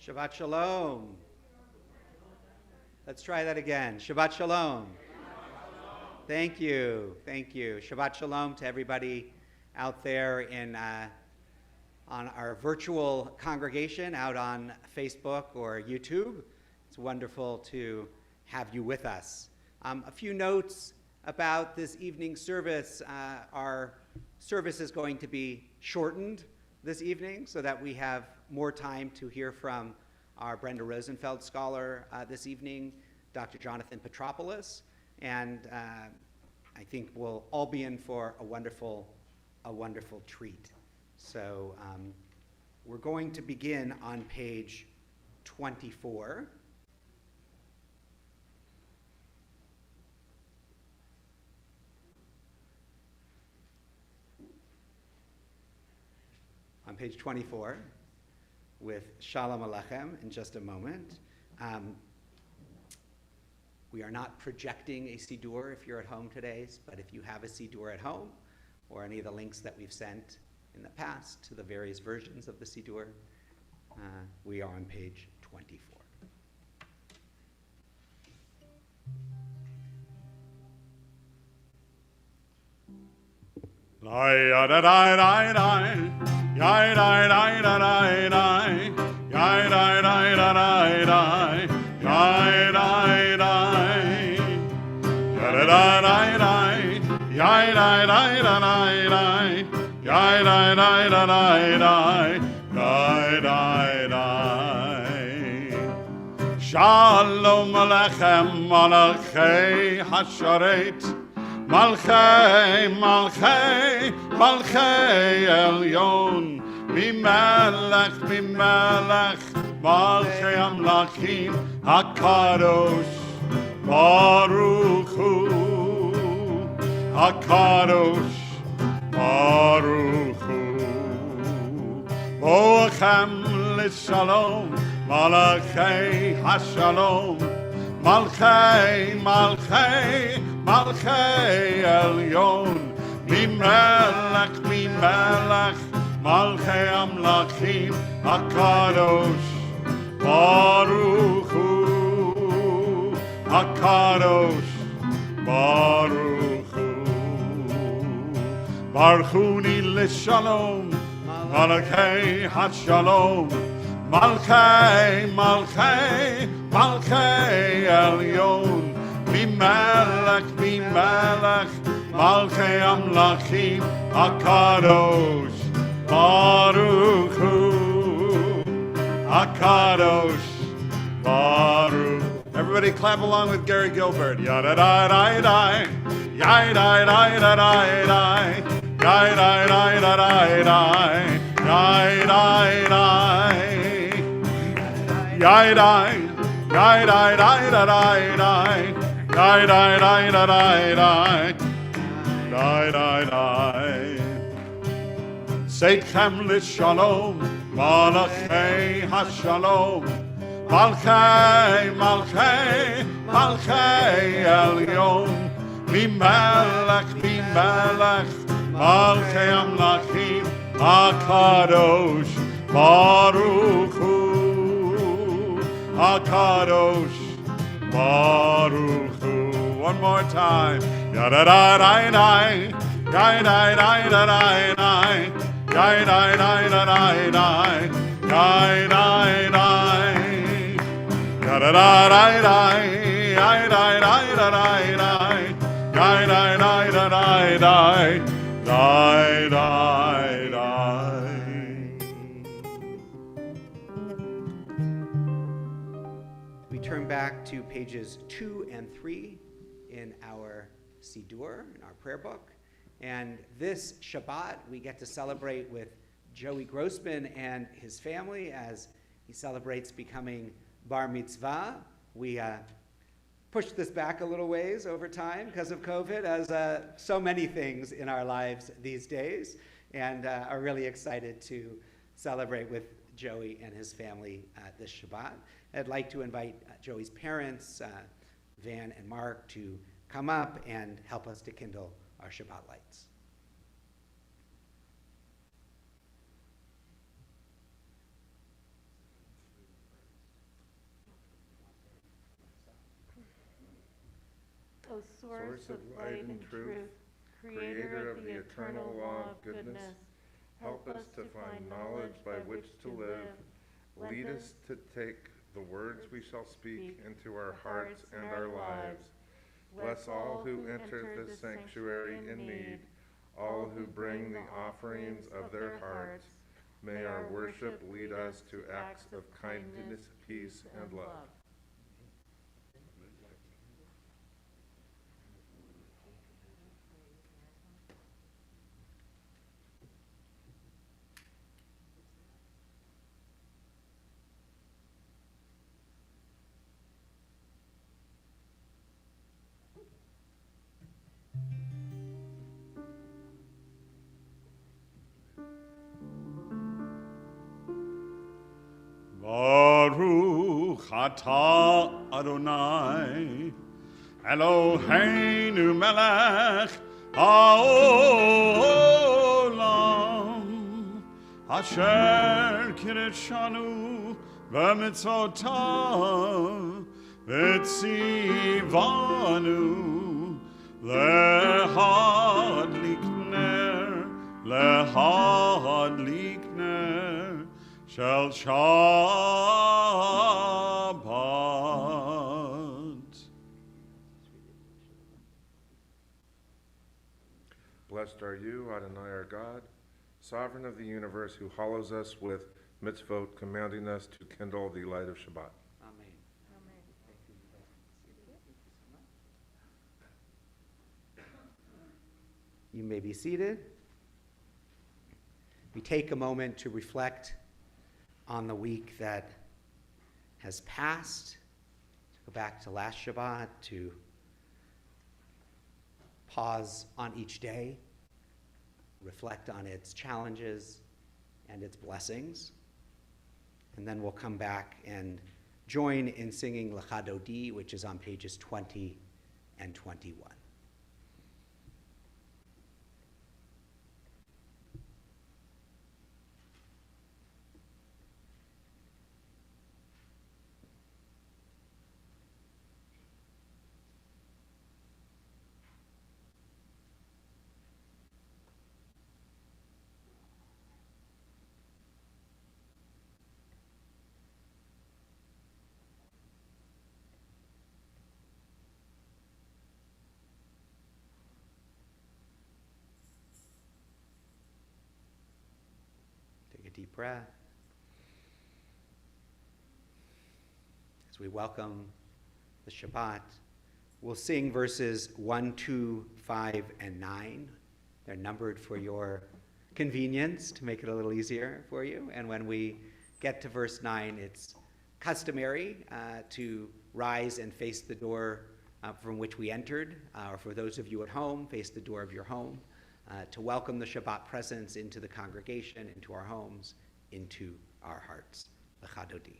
Shabbat Shalom. Let's try that again. Shabbat Shalom. Thank you. Thank you. Shabbat Shalom to everybody out there on our virtual congregation out on Facebook or YouTube. It's wonderful to have you with us. A few notes about this evening's service. Our service is going to be shortened this evening so that we have more time to hear from our Brenda Rosenfeld scholar this evening, Dr. Jonathan Petropoulos, and I think we'll all be in for a wonderful treat. So we're going to begin on page 24. On page 24 with Shalom Aleichem in just a moment. We are not projecting a Siddur if you're at home today, but if you have a Siddur at home or any of the links that we've sent in the past to the various versions of the Siddur, we are on page 24. Shalom Aleichem Malachei Hasharet Malchei Elyon Mimelech Malchei Amlachim HaKadosh Baruch Hu HaKadosh Baruch Hu Boachem L'Shalom Malachei Hashalom Malchei Elyon Mimelech Malchei Amlachim HaKadosh Baruch Hu HaKadosh Baruch Hu Baruchuni L'Shalom Malachei Hashalom Malchei Elyon Mimelech Malchei Amlachim HaKadosh Baruch Hu HaKadosh Baruch. Everybody clap along with Gary Gilbert. Yada-da-da-da, yada-da-da-da-da, yada-da-da-da-da, Seitchem L'Shalom Malachei Hashalom Malchei Elyon Mimelech Malchei Amlachim HaKadosh Baruch Hu HaKadosh Baruch Hu. One more time. Yada-da-da-da-da, yada-da-da-da-da, yada-da-da-da-da, yada-da-da-da, We turn back to pages 2 and 3 in our Siddur, in our prayer book. And this Shabbat, we get to celebrate with Joey Grossman and his family as he celebrates becoming Bar Mitzvah. We pushed this back a little ways over time because of COVID, as so many things in our lives these days, and are really excited to celebrate with Joey and his family this Shabbat. I'd like to invite Joey's parents, Van and Mark, to come up and help us to kindle our Shabbat lights. O source of light and truth, creator of the eternal law of goodness, help us to find knowledge by which to live. Lead us to take the words we shall speak into our hearts and our lives. Bless all who enter this sanctuary in need, all who bring the offerings of their hearts. May our worship lead us to acts of kindness, peace, and love. Baruch atah Adonai, Eloheinu melech haolam, asher kireshanu v'mitzotav v'tzivanu lehadlik ner shel Shabbat. Blessed are you, Adonai our God, sovereign of the universe, who hallows us with mitzvot, commanding us to kindle the light of Shabbat. Amen. You may be seated. We take a moment to reflect on the week that has passed, to go back to last Shabbat, to pause on each day, reflect on its challenges and its blessings, and then we'll come back and join in singing Lecha Dodi, which is on pages 20 and 21. Take a deep breath as we welcome the Shabbat. We'll sing verses 1, 2, 5, and 9. They're numbered for your convenience to make it a little easier for you. And when we get to verse 9, it's customary to rise and face the door from which we entered, or for those of you at home, face the door of your home, to welcome the Shabbat presence into the congregation, into our homes, into our hearts. Lecha Dodi.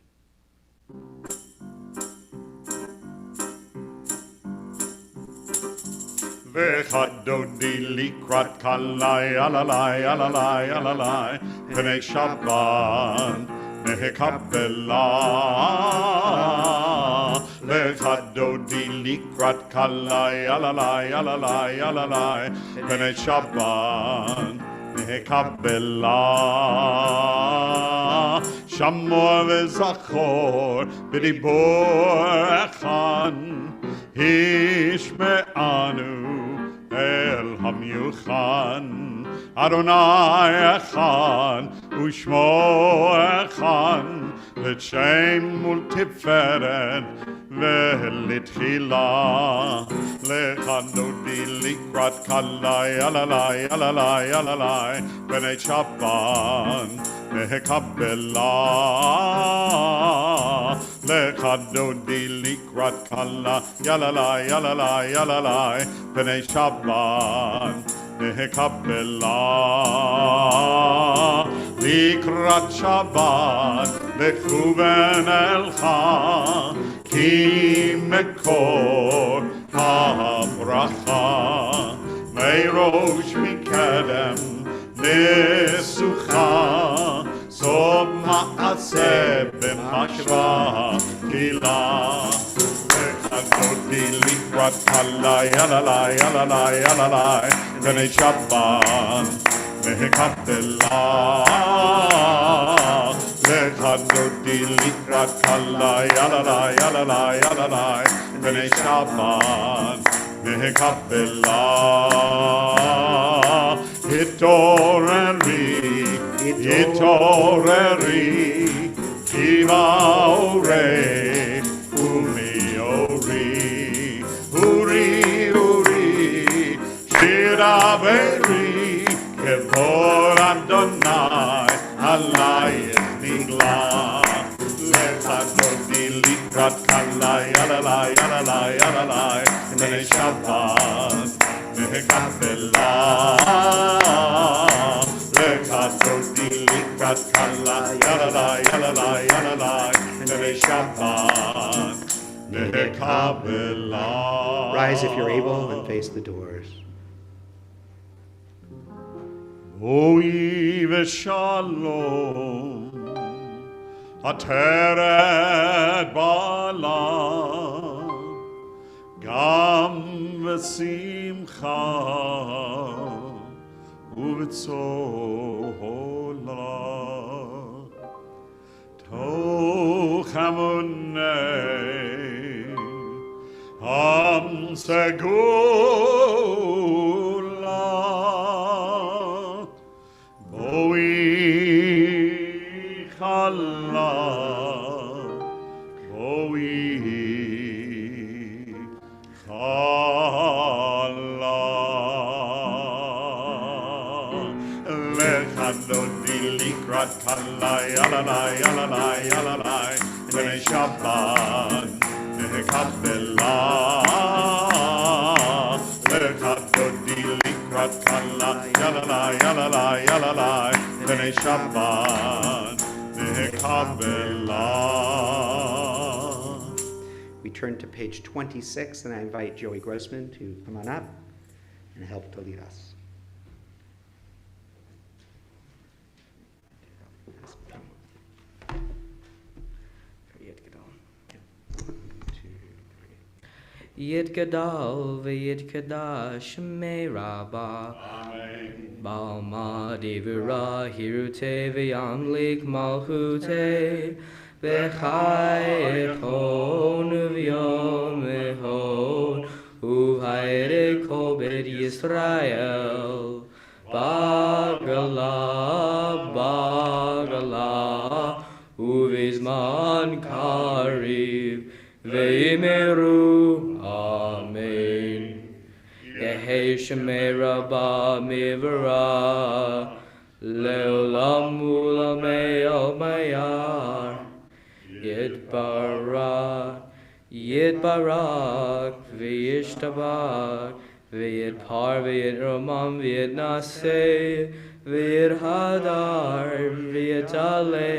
Lecha Dodi likrat kalai alalai alalai alalai Pnei Shabbat nehekabela Lecha Dodi likrat kalai alalai alalai alalai Pnei Shabbat nehekabela Shamor v'zachor b'dibor echan Hishme'anu el hamyuchan Adonai echan u'shmo echan L'shem multiferet ve'litchila Lecha Dodi likrat kalai alalai alalai alalai B'nei Shabbat nehekabela Lecha Dodi likrat kala yalalai yalalai yalalai B'nei Shabbat nehekabela Likrat Shabbat lechuven elcha Ki mekor habracha Meirosh mikedem nesucha Sob ma'aseh b'mashva kila Lecha Dodi likrat likrat kala yalala yalala yalala bnei Shabbat mehekapela lechadoti likrat kala yalala yalala yalala bnei Shabbat mehekapela Itoreri Kiva ore Umi ori Uri Shiraveri Kevor Adonai Alayet Nigla Lechadoti likrat kala yalala yalala yalala bnei Shabbat mehekapela Lechadoti likrat kala yalala yalala yalala bnei Shabbat mehekapela. Rise if you're able and face the doors. Oi v'shalom ateret bala gam v'simcha u'v'tzola toch hamonei am segula Boi chala, boi chala. Lechadoti likrat kala yalala yalala yalala bnei Shabbat mehekapela. Lechadoti likrat kala yalala yalala yalala bnei Shabbat mehekapela. We turn to page 26, and I invite Joey Grossman to come on up and help to lead us. Yid Gadol v'Yid Kadash Me'Rabba Ba'alma Devira Hirute v'Yamlik Malchute V'Chai Echon v'Yom Echon Uv'Haire Kol Bet Yisrael Bagala Uv'Zman Kariv V'Yimeru Amen. Yehei Shemei Rabba Mivra Le'olam Ulamei Omayar Yitbarak V'Yishtabak V'Yitpar V'Yitramam V'Yitnaseh V'Yithadar V'Yitale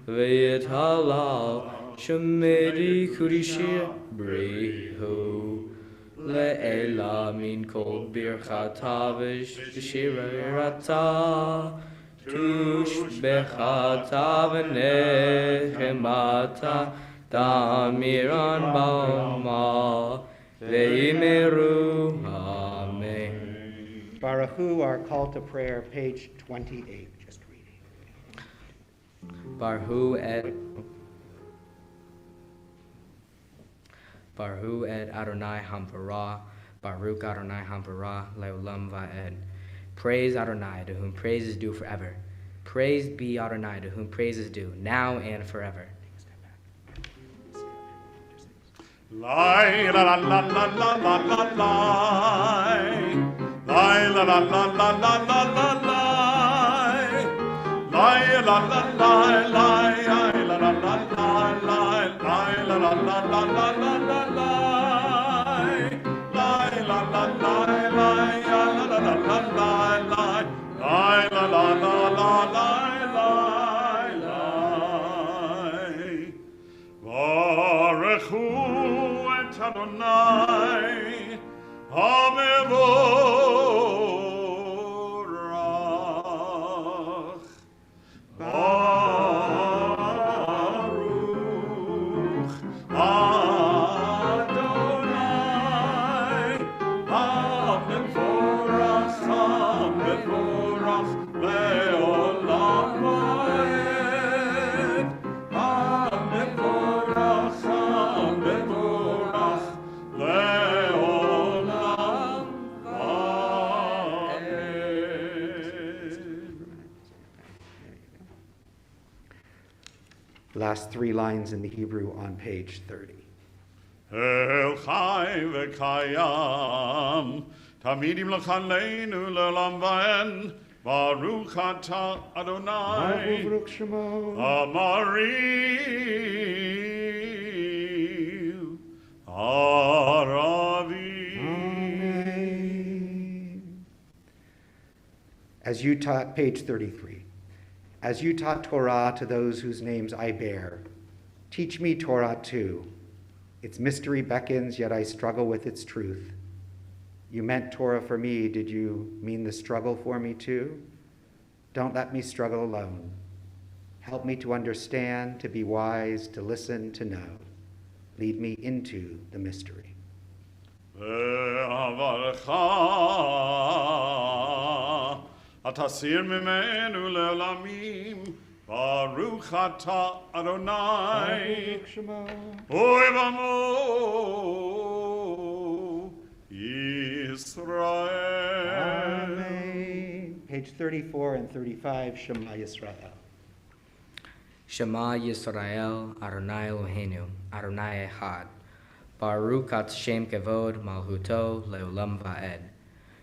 V'Yithalal Shemedi Kurishir Brihu Le'ela min kol birchata v'shirata tush bechata v'nechemata damiran ba'alma ve'imeru Amen. Baruch Hu, our call to prayer, page 28, just reading. Baruch et Adonai Hamparah, Baruch Adonai Hamparah, Leolam Va'ed. Praise Adonai, to whom praise is due forever. Praise be Adonai, to whom praise is due, now and forever. Lai la la la la la la la lai. Lai la la la la la la la lai. Lai la la la lai. Lai la la la la lai. Lai la la la la la la la lai. Lai la la la lai. La la la la lai lai. Lai la la la la lai lai lai. Baruch Hu et Adonai HaMevorach. Baruch Adonai Last three lines in the Hebrew on page 30. El chai v'kayam, tamidim l'chaleinu le'olam va'en, Baruch atah Adonai, Baruch Shemo. Amariv, Aravi. Amen. As you taught, page 33. As you taught Torah to those whose names I bear, teach me Torah too. Its mystery beckons, yet I struggle with its truth. You meant Torah for me, did you mean the struggle for me too? Don't let me struggle alone. Help me to understand, to be wise, to listen, to know. Lead me into the mystery. Ve'avarcha, atasir mimenu le'olamim, Baruch atah Adonai, Baruch Shemo. Oivamo Yisrael. Amen. Page 34 and 35, Shema Yisrael. Shema Yisrael, Adonai Eloheinu, Adonai Echad. Baruch at Shem Kevod, Malchuto, Leolam Va'ed.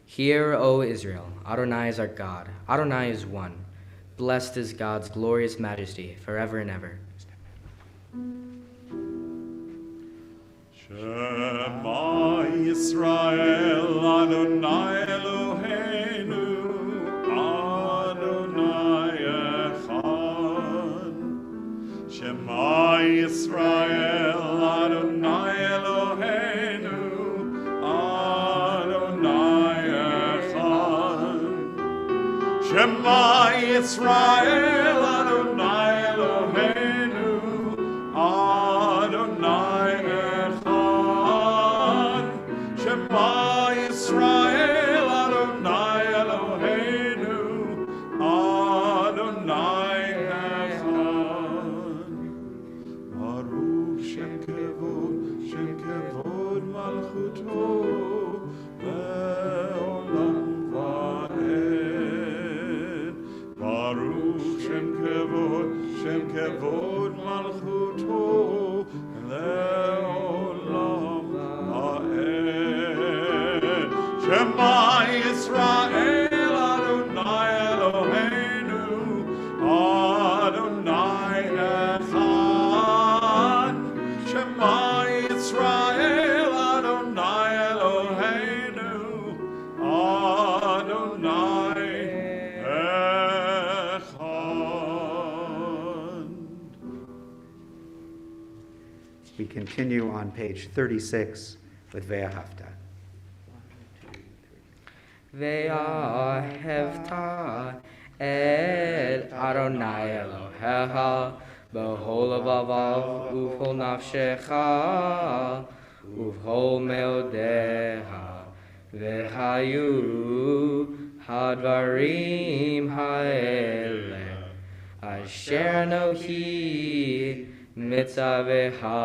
Hear, O Israel, Adonai is our God. Adonai is one. Blessed is God's glorious majesty, forever and ever. Shema Yisrael, Adonai Eloheinu, Adonai Echad. Shema Yisrael, Adonai Eloheinu, Adonai Echad. Shema Yisrael, Adonai Eloheinu, Adonai Echad. Shema Yisrael, Adonai Eloheinu, Adonai Echad. Baruch Shem Kevod Malchuto, Le'olam Va'ed. Baruch Shem Kevod Malchuto, Le'olam Va'ed. Shema Yisrael, Adonai Eloheinu, Adonai Echad. Shema Yisrael, Adonai Eloheinu, Adonai Echad. We continue on page 36 with Ve'ahavta. Ve'ahavta et Adonai Elohecha b'chol levav u'b'chol nafshecha u'b'chol meodecha v'hayu hadvarim ha'ele asher anochi mitzavecha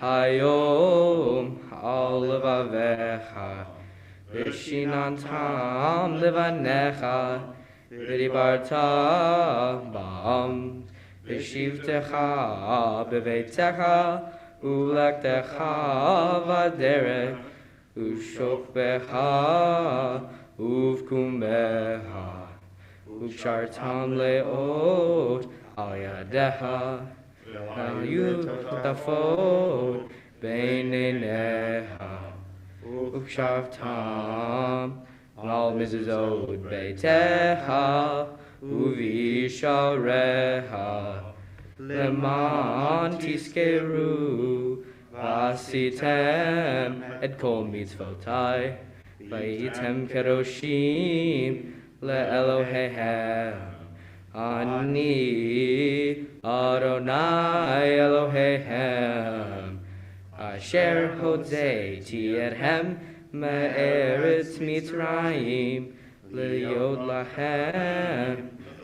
hayom al levavecha Vishinantam levanecha, v'dibarta ba'am, v'shivtecha b'veitecha, u'lektecha v'derech, u'shokbecha, u'vkumbecha, u'kshartam le'ot al yadecha, v'ayutafot beinenecha. Ukshavtam al mizuzot beitecha uvishareha leman tiskeru vasitem et kol mitzvotai vaitem kedoshim leElohehem ani Adonai Elohehem Asher hodzeti ethem me'eretz Mitzrayim liyod lahem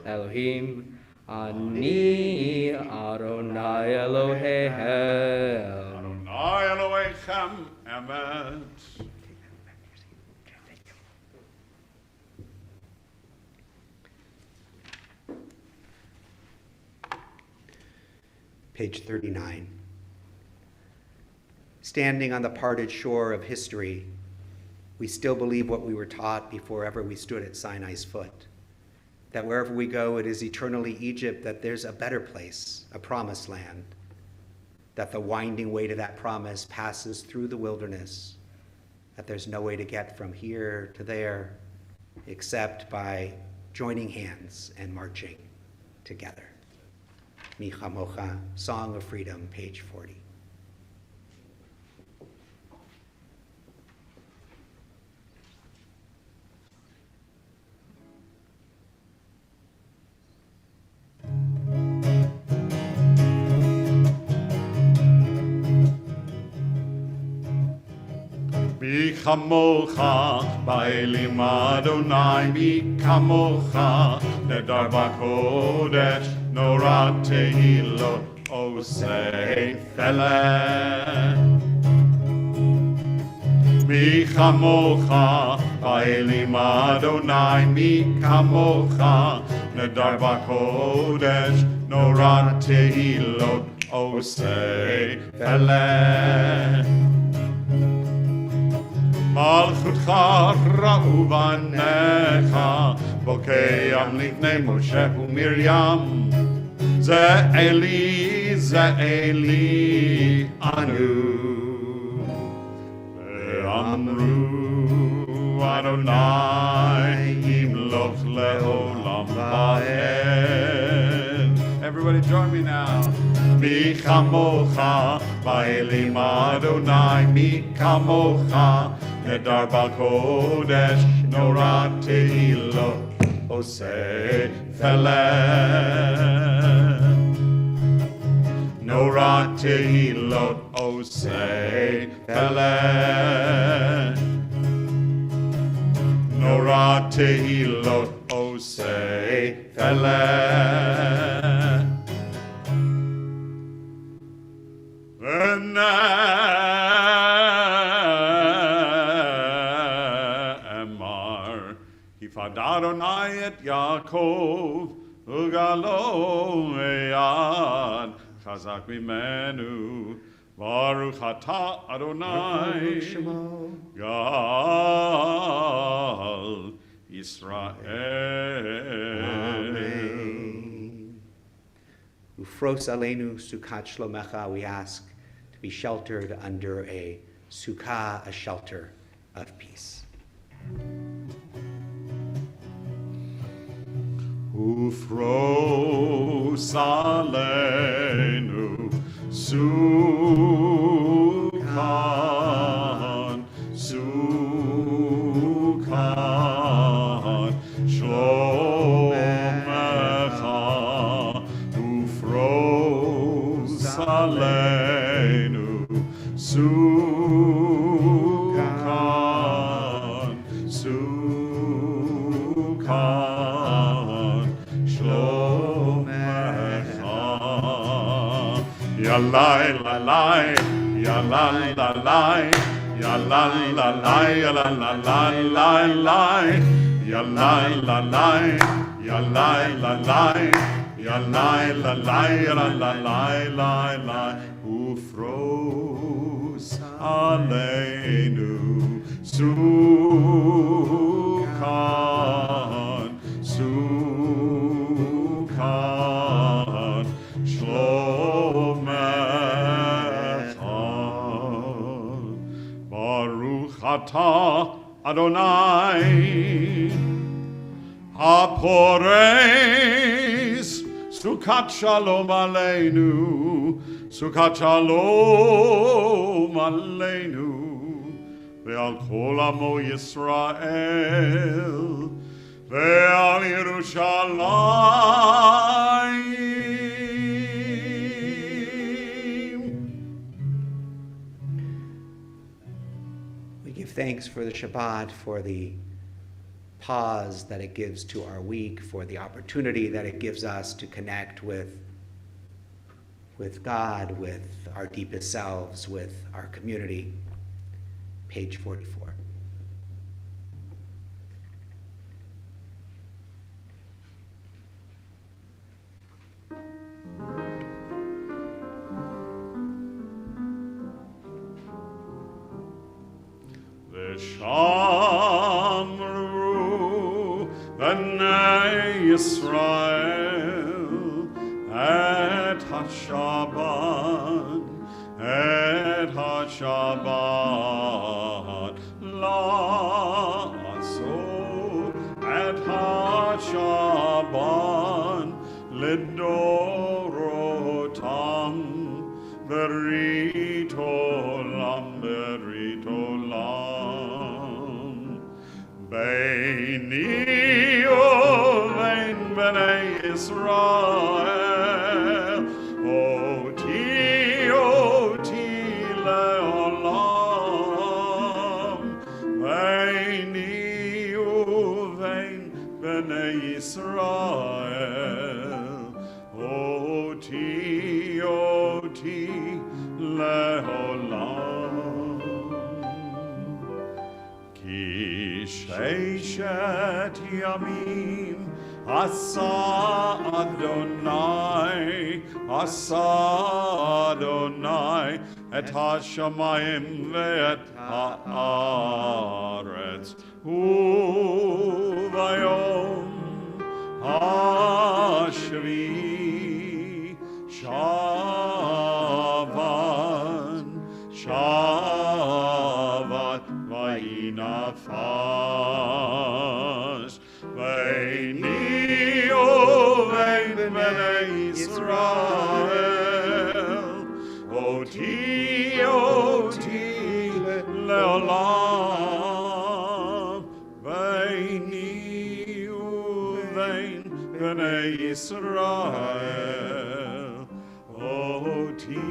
Elohim ani Adonai Elohehem. Adonai Elohechem Emet. page 39. Standing on the parted shore of history, we still believe what we were taught before ever we stood at Sinai's foot, that wherever we go, it is eternally Egypt, that there's a better place, a promised land, that the winding way to that promise passes through the wilderness, that there's no way to get from here to there except by joining hands and marching together. Mi Chamocha, Song of Freedom, page 40. Mi chamocha ba'elim Adonai, mi kamocha nedar b'kodesh, norat tehilot osei feleh. Mi chamocha ba'elim Adonai, mi kamocha nedar b'kodesh, norat tehilot osei feleh. Malchutcha ra'u banecha, bokeyam livnei Moshe u'Miriam. Ze Eli, anu. Ve'amru Adonai yimloch le'olam va'ed. Everybody join me now. Mi chamocha ba'elim Adonai, mi kamocha nedar b'kodesh, norat tehilot osei feleh. Norat tehilot osei feleh. Norat tehilot osei feleh. Emar, Hifad Adonai et Yaakov, Ugalo eyad, Chazak mimenu, Baruch atah Adonai, Gal Yisrael. Amen. Ufros aleinu sukkot shlomecha, we ask to be sheltered under a sukkah, a shelter of peace. Ufros aleinu sukkot, sukkot shlomecha. Ufros aleinu sukkot, sukkot shlomecha. Yalai lalai, yalai lalai, yalai lalai, yalai lalai, yalai lalai, yalai lalai, yalai lalai, yalai lalai. Ufros aleinu sukkot, sukkot shlomecha. Baruch atah Adonai haporeis sukkot shalom aleinu, sukkot shalom aleinu, ve'al kol amo Yisrael, ve'al Yerushalayim. We give thanks for the Shabbat, for the pause that it gives to our week, for the opportunity that it gives us to connect with God, with our deepest selves, with our community. Page 44. V'shamru b'nei Yisrael et HaShabbat la'asot et HaShabbat lidorotam beritolam Beini uvein b'nei Israel oti le'olam Beini uvein b'nei Israel oti le'olam Ki sheishet yamim asa Adonai et hashamayim ve'et haaretz uvayom hashvi shavat vayinafas Beini uvein b'nei Yisrael oti le'olam Beini uvein b'nei Yisrael oti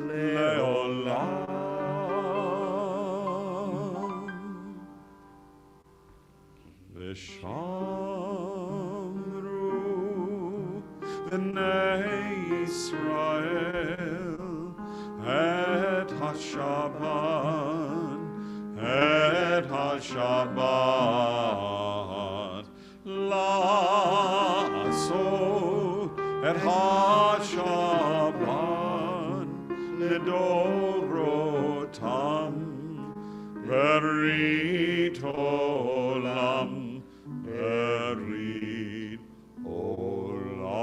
le'olam V'shamru b'nei Yisrael et HaShabbat la'asot et HaShabbat lidorotam berit olam berit olam.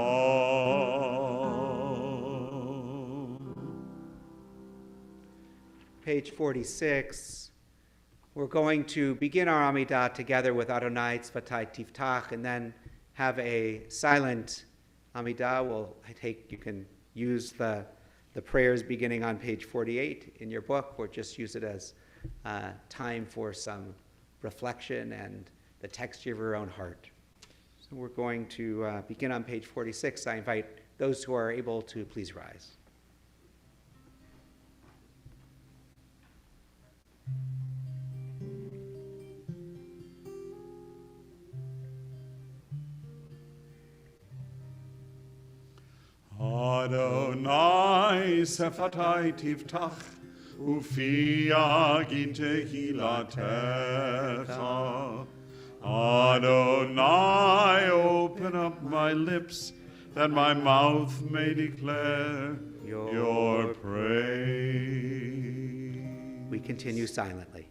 Page 46. We're going to begin our Amidah together with Adonai Tzvatai Tiftach and then have a silent Amidah. You can use the prayers beginning on page 48 in your book, or just use it as time for some reflection and the texture of your own heart. So we're going to begin on page 46. I invite those who are able to please rise. Adonai sefatai tiftach ufi yagid tehilatecha Adonai, open up my lips that my mouth may declare your praise. We continue silently.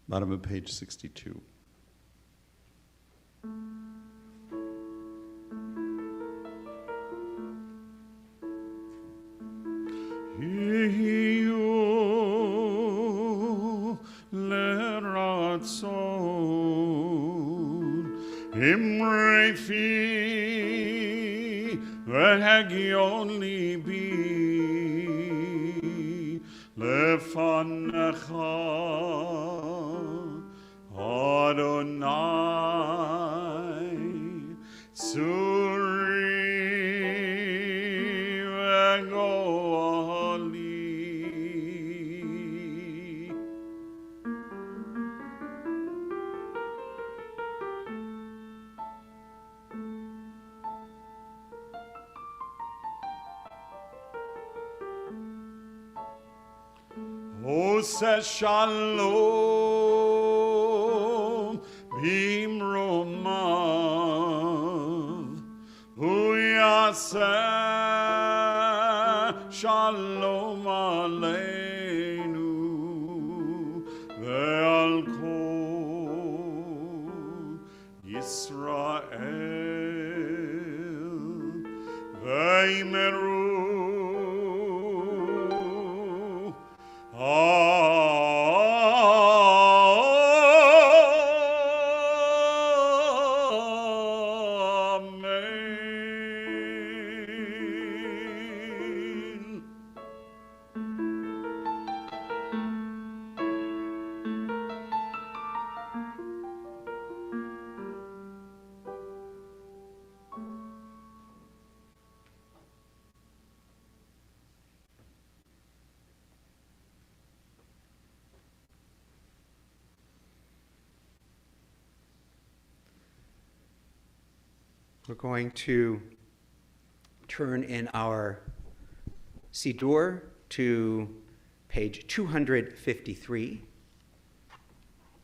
Bottom of page 62. Imre fi v'hagion libi lefanecha Adonai Suri v'goali. Ose shalom bimromav hu yaseh shalom aleinu ve'al kol Yisrael ve'imeru Amen. We're going to turn in our Siddur to page 253.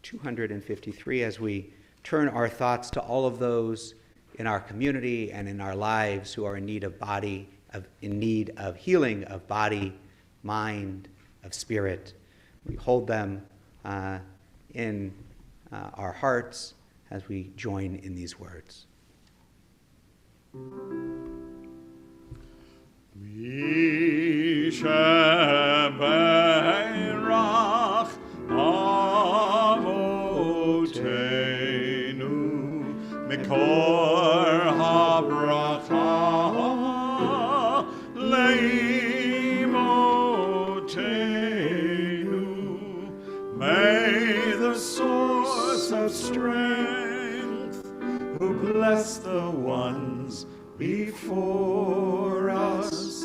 253, as we turn our thoughts to all of those in our community and in our lives who are in need of healing of body, mind, of spirit. We hold them in our hearts as we join in these words. Mishaberach Avotenu Mikor habracha Leimotenu. May the source of strength who bless the ones before us,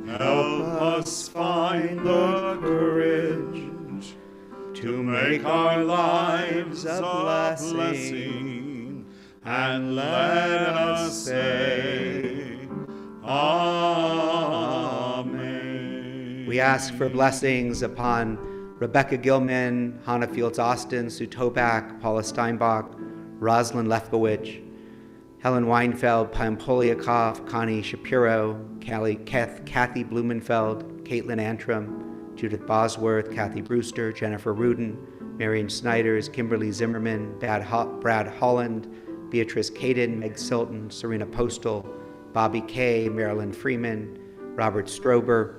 help us find the courage to make our lives a blessing, and let us say, Amen. We ask for blessings upon Rebecca Gilman, Hannah Fields Austin, Sue Tobak, Paula Steinbach, Rosalind Lefkowitz, Helen Weinfeld, Pam Poliakov, Connie Shapiro, Kathy Blumenfeld, Caitlin Antrim, Judith Bosworth, Kathy Brewster, Jennifer Rudin, Marion Snyders, Kimberly Zimmerman, Brad Holland, Beatrice Caden, Meg Silton, Serena Postal, Bobby Kay, Marilyn Freeman, Robert Strober,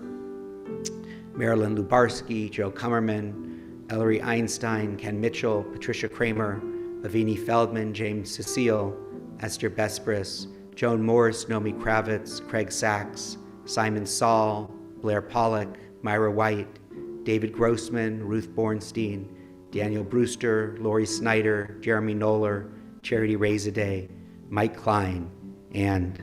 Marilyn Lubarsky, Joe Kummerman, Ellery Einstein, Ken Mitchell, Patricia Kramer, Lavini Feldman, James Cecile, Esther Bespris, Joan Morris, Nomi Kravitz, Craig Sachs, Simon Saul, Blair Pollock, Myra White, David Grossman, Ruth Bornstein, Daniel Brewster, Lori Snyder, Jeremy Knoller, Charity Raisaday, Mike Klein, and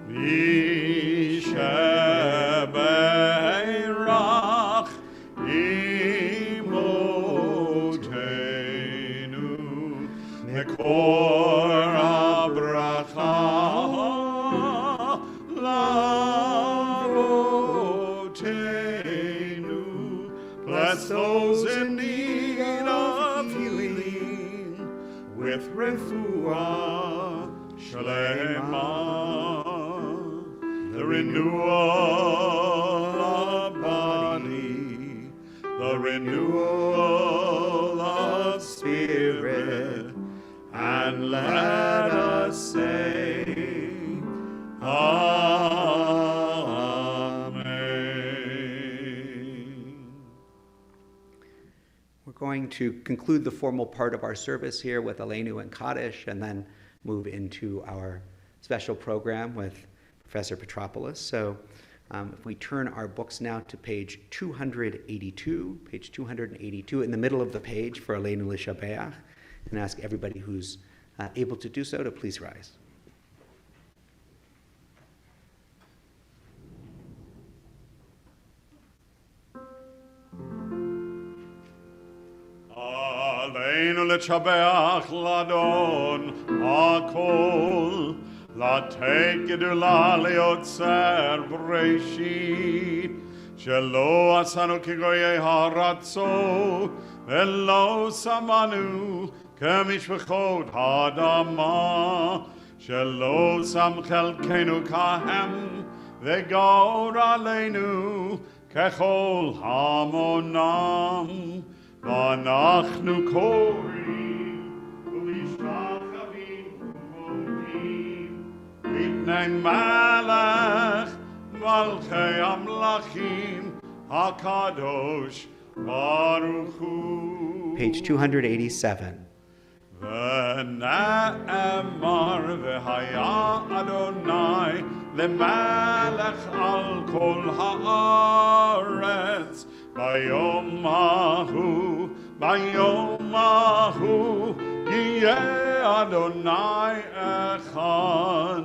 Vishebeirach imotenu Mekor abracha lavotenu. Bless those in need of healing with refuah shlema, the renewal of body, the renewal of spirit, and let us say, Amen. We're going to conclude the formal part of our service here with Aleinu and Kaddish, and then move into our special program with Professor Petropoulos. So if we turn our books now to page 282, in the middle of the page for Aleinu L'Shabeach, and ask everybody who's able to do so to please rise. Aleinu l'tshabeach ladon hakol, לתת גדולה ליוצר בראשית, שלא עשנו כגויי הרצון, ולא שמנו כמשפחות האדמה, שלא שם חלקנו כהם, וגור עלינו ככל המונם. ואנחנו קוראים ומשתחווים ומודים לפני מלך מלכי המלכים הקדוש ברוך הוא. Page 287. ונאמר והיה אדוני למלך על כל הארץ ביום ההוא יהיה אדוני אחד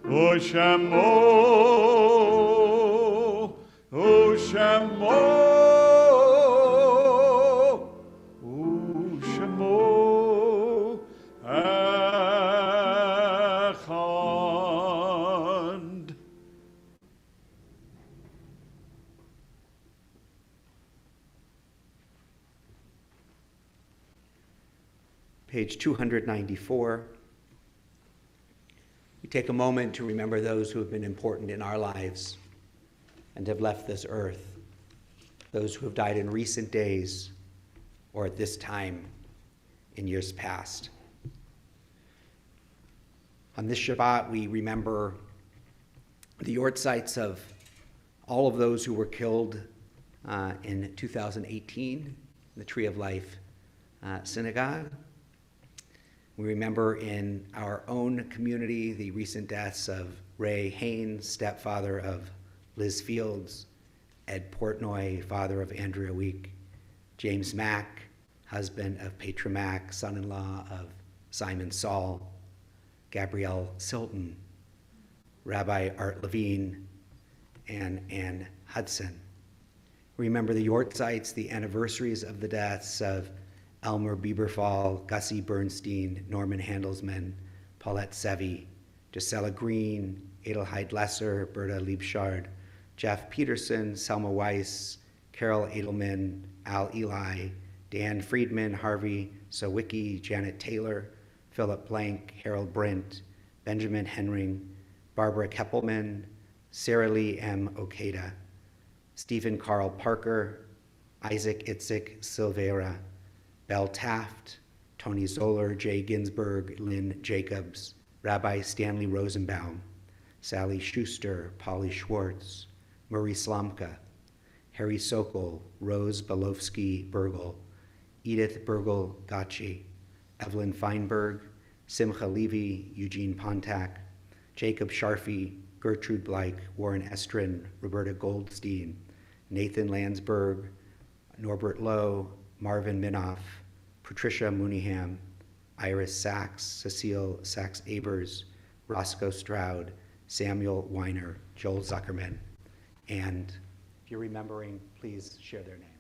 ושמו אחד. Page 294. We take a moment to remember those who have been important in our lives and have left this earth, those who have died in recent days or at this time in years past. On this Shabbat, we remember the yortzites of all of those who were killed in 2018 in the Tree of Life Synagogue. We remember in our own community the recent deaths of Ray Haynes, stepfather of Liz Fields, Ed Portnoy, father of Andrea Week, James Mack, husband of Petra Mack, son-in-law of Simon Saul, Gabrielle Silton, Rabbi Art Levine, and Ann Hudson. Remember the yortzites, the anniversaries of the deaths of Elmer Bieberfall, Gussie Bernstein, Norman Handelsman, Paulette Sevi, Gisela Green, Adelheid Lesser, Berta Liebschard, Jeff Peterson, Selma Weiss, Carol Edelman, Al Eli, Dan Friedman, Harvey Sawicki, Janet Taylor, Philip Blank, Harold Brent, Benjamin Henring, Barbara Keppelman, Sarah Lee M. Okada, Stephen Carl Parker, Isaac Itzik Silveira, Belle Taft, Tony Zoller, Jay Ginsberg, Lynn Jacobs, Rabbi Stanley Rosenbaum, Sally Schuster, Polly Schwartz, Murray Slomka, Harry Sokol, Rose Balofsky Burgle, Edith Burgle Gachi, Evelyn Feinberg, Simcha Levy, Eugene Pontak, Jacob Sharfy, Gertrude Bleich, Warren Estrin, Roberta Goldstein, Nathan Landsberg, Norbert Lowe, Marvin Minoff, Patricia Mooneyham, Iris Sachs, Cecile Sachs-Abers, Roscoe Stroud, Samuel Weiner, Joel Zuckerman, and if you're remembering, please share their names.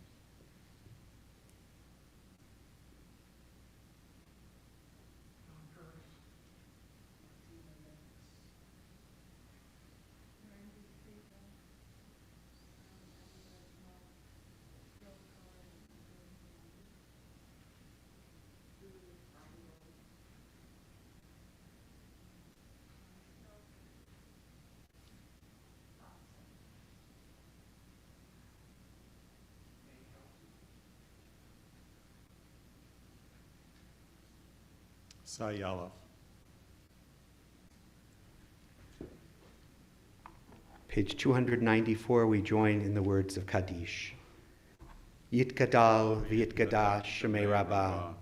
Sayalov. Page 294, we join in the words of Kaddish. Yitgadal v'yitgadash shemei rabbah,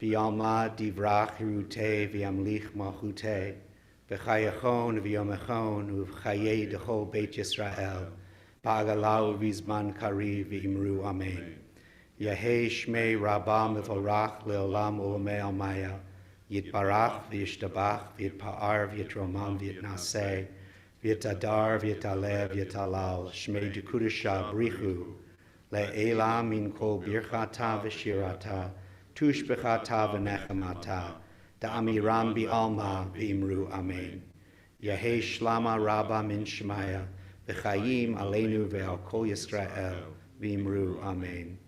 v'yalma divrach hirutei v'yamlich malchutei, v'chayachon v'yomechon uv'chayei dechol Beit Yisrael, ba'agalau v'zman kari v'imru amen. Yahei shmei rabbah mevorach leolam u'lamei almaya, Yitbarach v'yishtabach v'yitpa'ar v'yitromam v'yitnaseh, v'yitadar v'yitaleh v'yitalal, shmei dekudesha brichu, le'ela min kol birchata v'shirata, tushbechata v'nechamata, da'amiram bi'alma v'imru amen. Yahei shlama rabba min shemaya, v'chayim aleinu ve'al kol Yisrael, v'imru amen.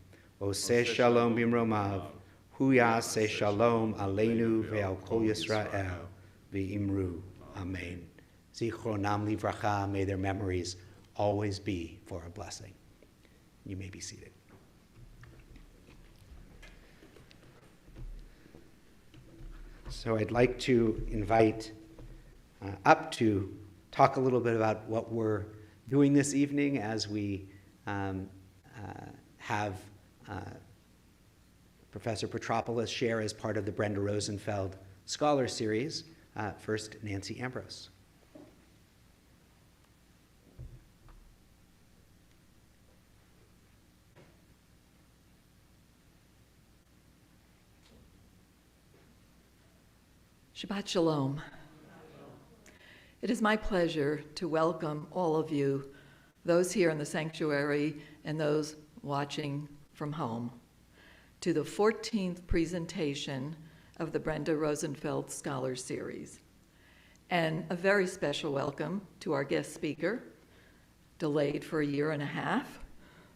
Oseh shalom b'imromav, Huya se shalom aleinu ve'al kol Yisrael v'imru. Amen. Zichronam livracha, may their memories always be for a blessing. You may be seated. So I'd like to invite up to talk a little bit about what we're doing this evening as we have Professor Petropoulos share as part of the Brenda Rosenfeld Scholar Series. First, Nancy Ambrose. Shabbat Shalom. It is my pleasure to welcome all of you, those here in the sanctuary and those watching from home, to the 14th presentation of the Brenda Rosenfeld Scholar Series. And a very special welcome to our guest speaker, delayed for a year and a half,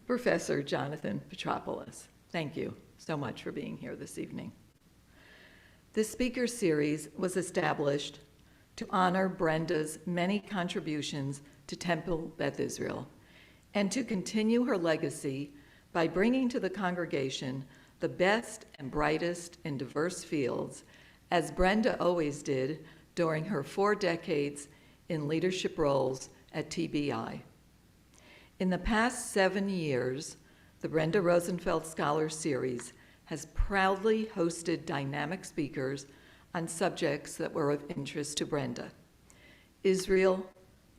Professor Jonathan Petropoulos. Thank you so much for being here this evening. This speaker series was established to honor Brenda's many contributions to Temple Beth Israel and to continue her legacy by bringing to the congregation the best and brightest in diverse fields, as Brenda always did during her 4 decades in leadership roles at TBI. In the past 7 years, the Brenda Rosenfeld Scholar Series has proudly hosted dynamic speakers on subjects that were of interest to Brenda: Israel,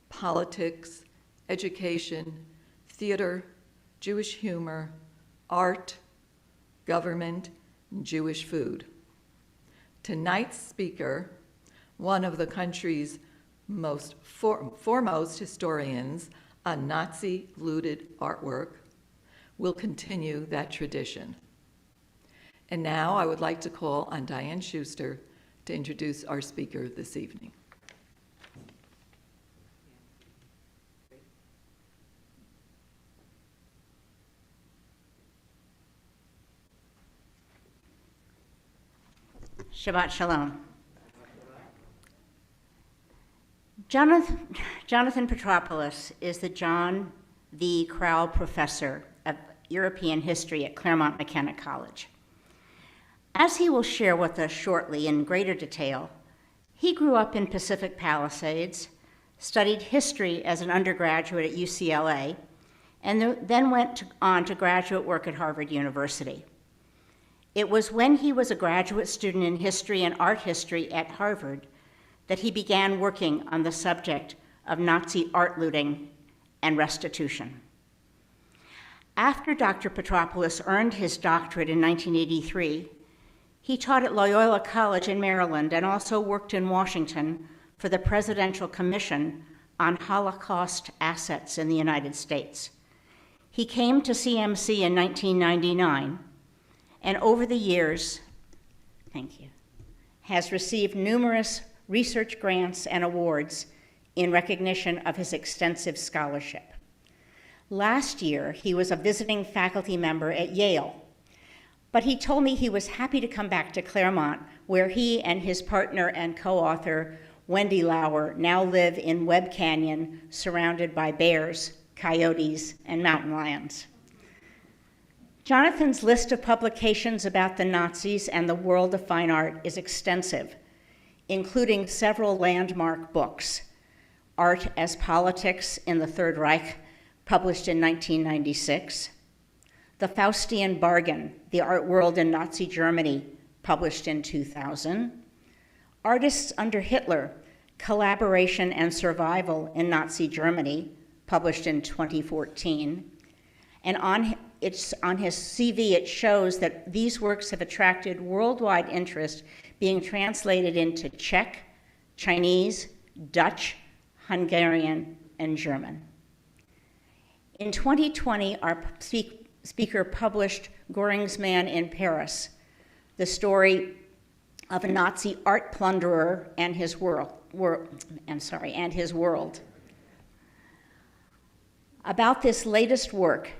politics, education, theater, Jewish humor, art, government, and Jewish food. Tonight's speaker, one of the country's most foremost historians on Nazi-looted artwork, will continue that tradition. And now I would like to call on Diane Schuster to introduce our speaker this evening. Shabbat Shalom. Jonathan Petropoulos is the John V. Crowell Professor of European History at Claremont McKenna College. As he will share with us shortly in greater detail, he grew up in Pacific Palisades, studied history as an undergraduate at UCLA, and then went on to graduate work at Harvard University. It was when he was a graduate student in history and art history at Harvard that he began working on the subject of Nazi art looting and restitution. After Dr. Petropoulos earned his doctorate in 1983, he taught at Loyola College in Maryland and also worked in Washington for the Presidential Commission on Holocaust Assets in the United States. He came to CMC in 1999, and over the years, has received numerous research grants and awards in recognition of his extensive scholarship. Last year, he was a visiting faculty member at Yale, but he told me he was happy to come back to Claremont, where he and his partner and co-author, Wendy Lauer, now live in Webb Canyon, surrounded by bears, coyotes, and mountain lions. Jonathan's list of publications about the Nazis and the world of fine art is extensive, including several landmark books: Art as Politics in the Third Reich, published in 1996, The Faustian Bargain, The Art World in Nazi Germany, published in 2000, Artists Under Hitler, Collaboration and Survival in Nazi Germany, published in 2014, and on his CV it shows that these works have attracted worldwide interest, being translated into Czech, Chinese, Dutch, Hungarian, and German. In 2020, our speaker published Göring's Man in Paris, the story of a Nazi art plunderer and his world. About this latest work,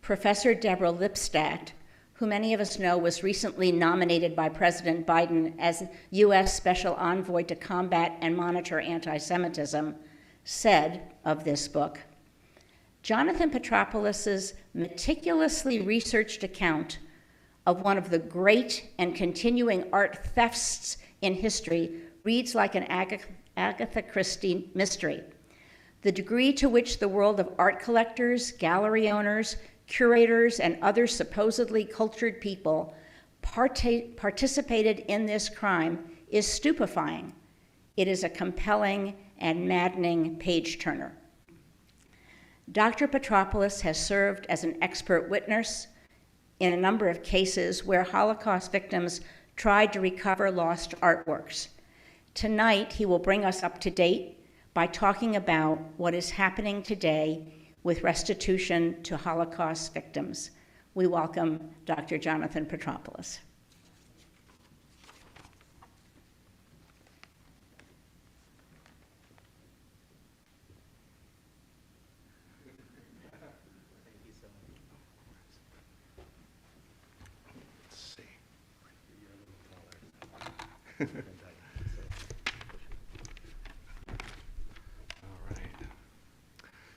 Professor Deborah Lipstadt, who many of us know was recently nominated by President Biden as U.S. Special Envoy to combat and monitor anti-Semitism, said of this book, Jonathan Petropoulos's meticulously researched account of one of the great and continuing art thefts in history reads like an Agatha Christie mystery. The degree to which the world of art collectors, gallery owners, curators, and other supposedly cultured people participated in this crime is stupefying. It is a compelling and maddening page-turner. Dr. Petropoulos has served as an expert witness in a number of cases where Holocaust victims tried to recover lost artworks. Tonight, he will bring us up to date by talking about what is happening today with restitution to Holocaust victims. We welcome Dr. Jonathan Petropoulos.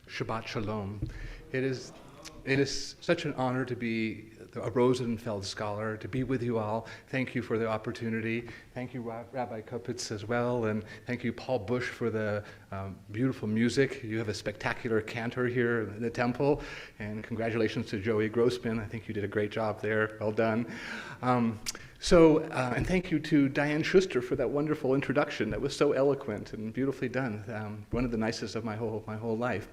Shabbat Shalom. It is such an honor to be a Rosenfeld Scholar, to be with you all. Thank you for the opportunity. Thank you, Rabbi Kopitz, as well, and thank you, Paul Bush, for the beautiful music. You have a spectacular cantor here in the temple, and congratulations to Joey Grossman. I think you did a great job there. Well done. And thank you to Diane Schuster for that wonderful introduction. That was so eloquent and beautifully done. One of the nicest of my whole life.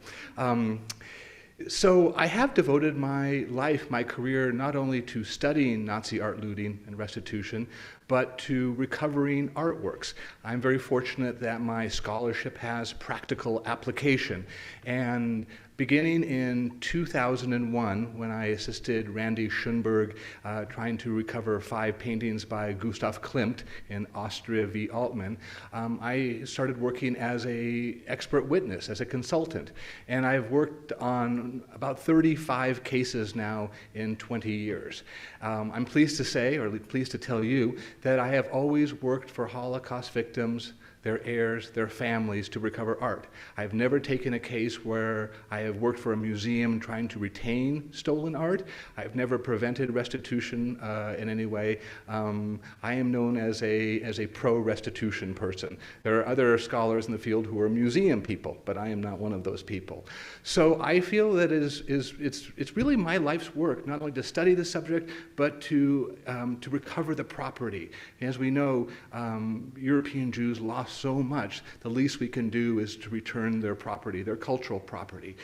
So I have devoted my life, my career, not only to studying Nazi art looting and restitution, but to recovering artworks. I'm very fortunate that my scholarship has practical application. And beginning in 2001, when I assisted Randy Schoenberg trying to recover 5 paintings by Gustav Klimt in Austria v. Altmann, I started working as an expert witness, as a consultant. And I've worked on about 35 cases now in 20 years. I'm pleased to say, or pleased to tell you, that I have always worked for Holocaust victims, their heirs, their families, to recover art. I've never taken a case where I have worked for a museum trying to retain stolen art. I've never prevented restitution in any way. I am known as a pro-restitution person. There are other scholars in the field who are museum people, but I am not one of those people. So I feel that it's really my life's work, not only to study the subject, but to recover the property. As we know, European Jews lost lost so much, the least we can do is to return their property, their cultural property.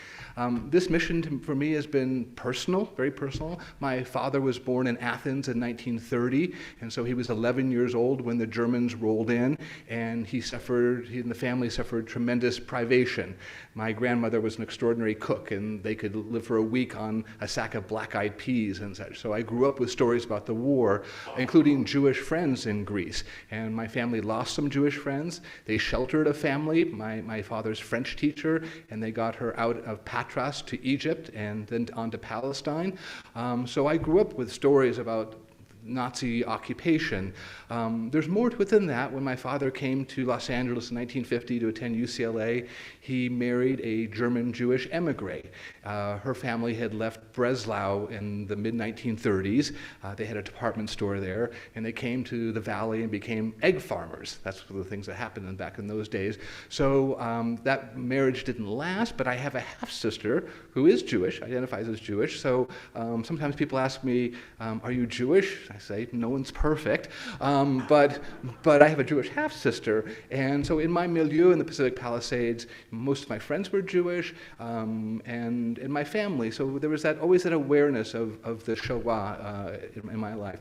This mission for me has been personal, very personal. My father was born in Athens in 1930, and so he was 11 years old when the Germans rolled in, and he and the family suffered tremendous privation. My grandmother was an extraordinary cook, and they could live for a week on a sack of black-eyed peas and such. So I grew up with stories about the war, including Jewish friends in Greece. And my family lost some Jewish friends. They sheltered a family, my father's French teacher, and they got her out of Patras to Egypt and then on to Palestine. So I grew up with stories about Nazi occupation. There's more within that. When my father came to Los Angeles in 1950 to attend UCLA, he married a German Jewish emigre. Her family had left Breslau in the mid-1930s. They had a department store there, and they came to the valley and became egg farmers. That's one of the things that happened back in those days. So that marriage didn't last, but I have a half-sister who is Jewish, identifies as Jewish. So sometimes people ask me, are you Jewish? I say, no one's perfect, but I have a Jewish half-sister, and so in my milieu in the Pacific Palisades, most of my friends were Jewish, and in my family, so there was always that awareness of the Shoah in my life.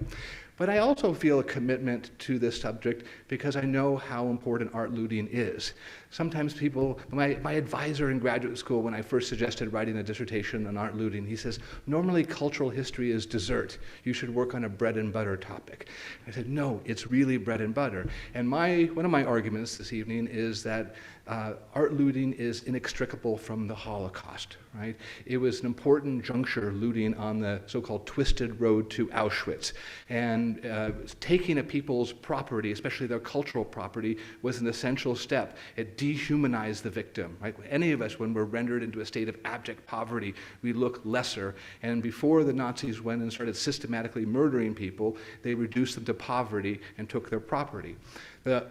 But I also feel a commitment to this subject because I know how important art looting is. Sometimes people, my advisor in graduate school, when I first suggested writing a dissertation on art looting, he says, normally cultural history is dessert. You should work on a bread and butter topic. I said, no, it's really bread and butter. And one of my arguments this evening is that art looting is inextricable from the Holocaust, right? It was an important juncture, looting on the so-called twisted road to Auschwitz. And taking a people's property, especially their cultural property, was an essential step. It dehumanized the victim, right? Any of us, when we're rendered into a state of abject poverty, we look lesser. And before the Nazis went and started systematically murdering people, they reduced them to poverty and took their property.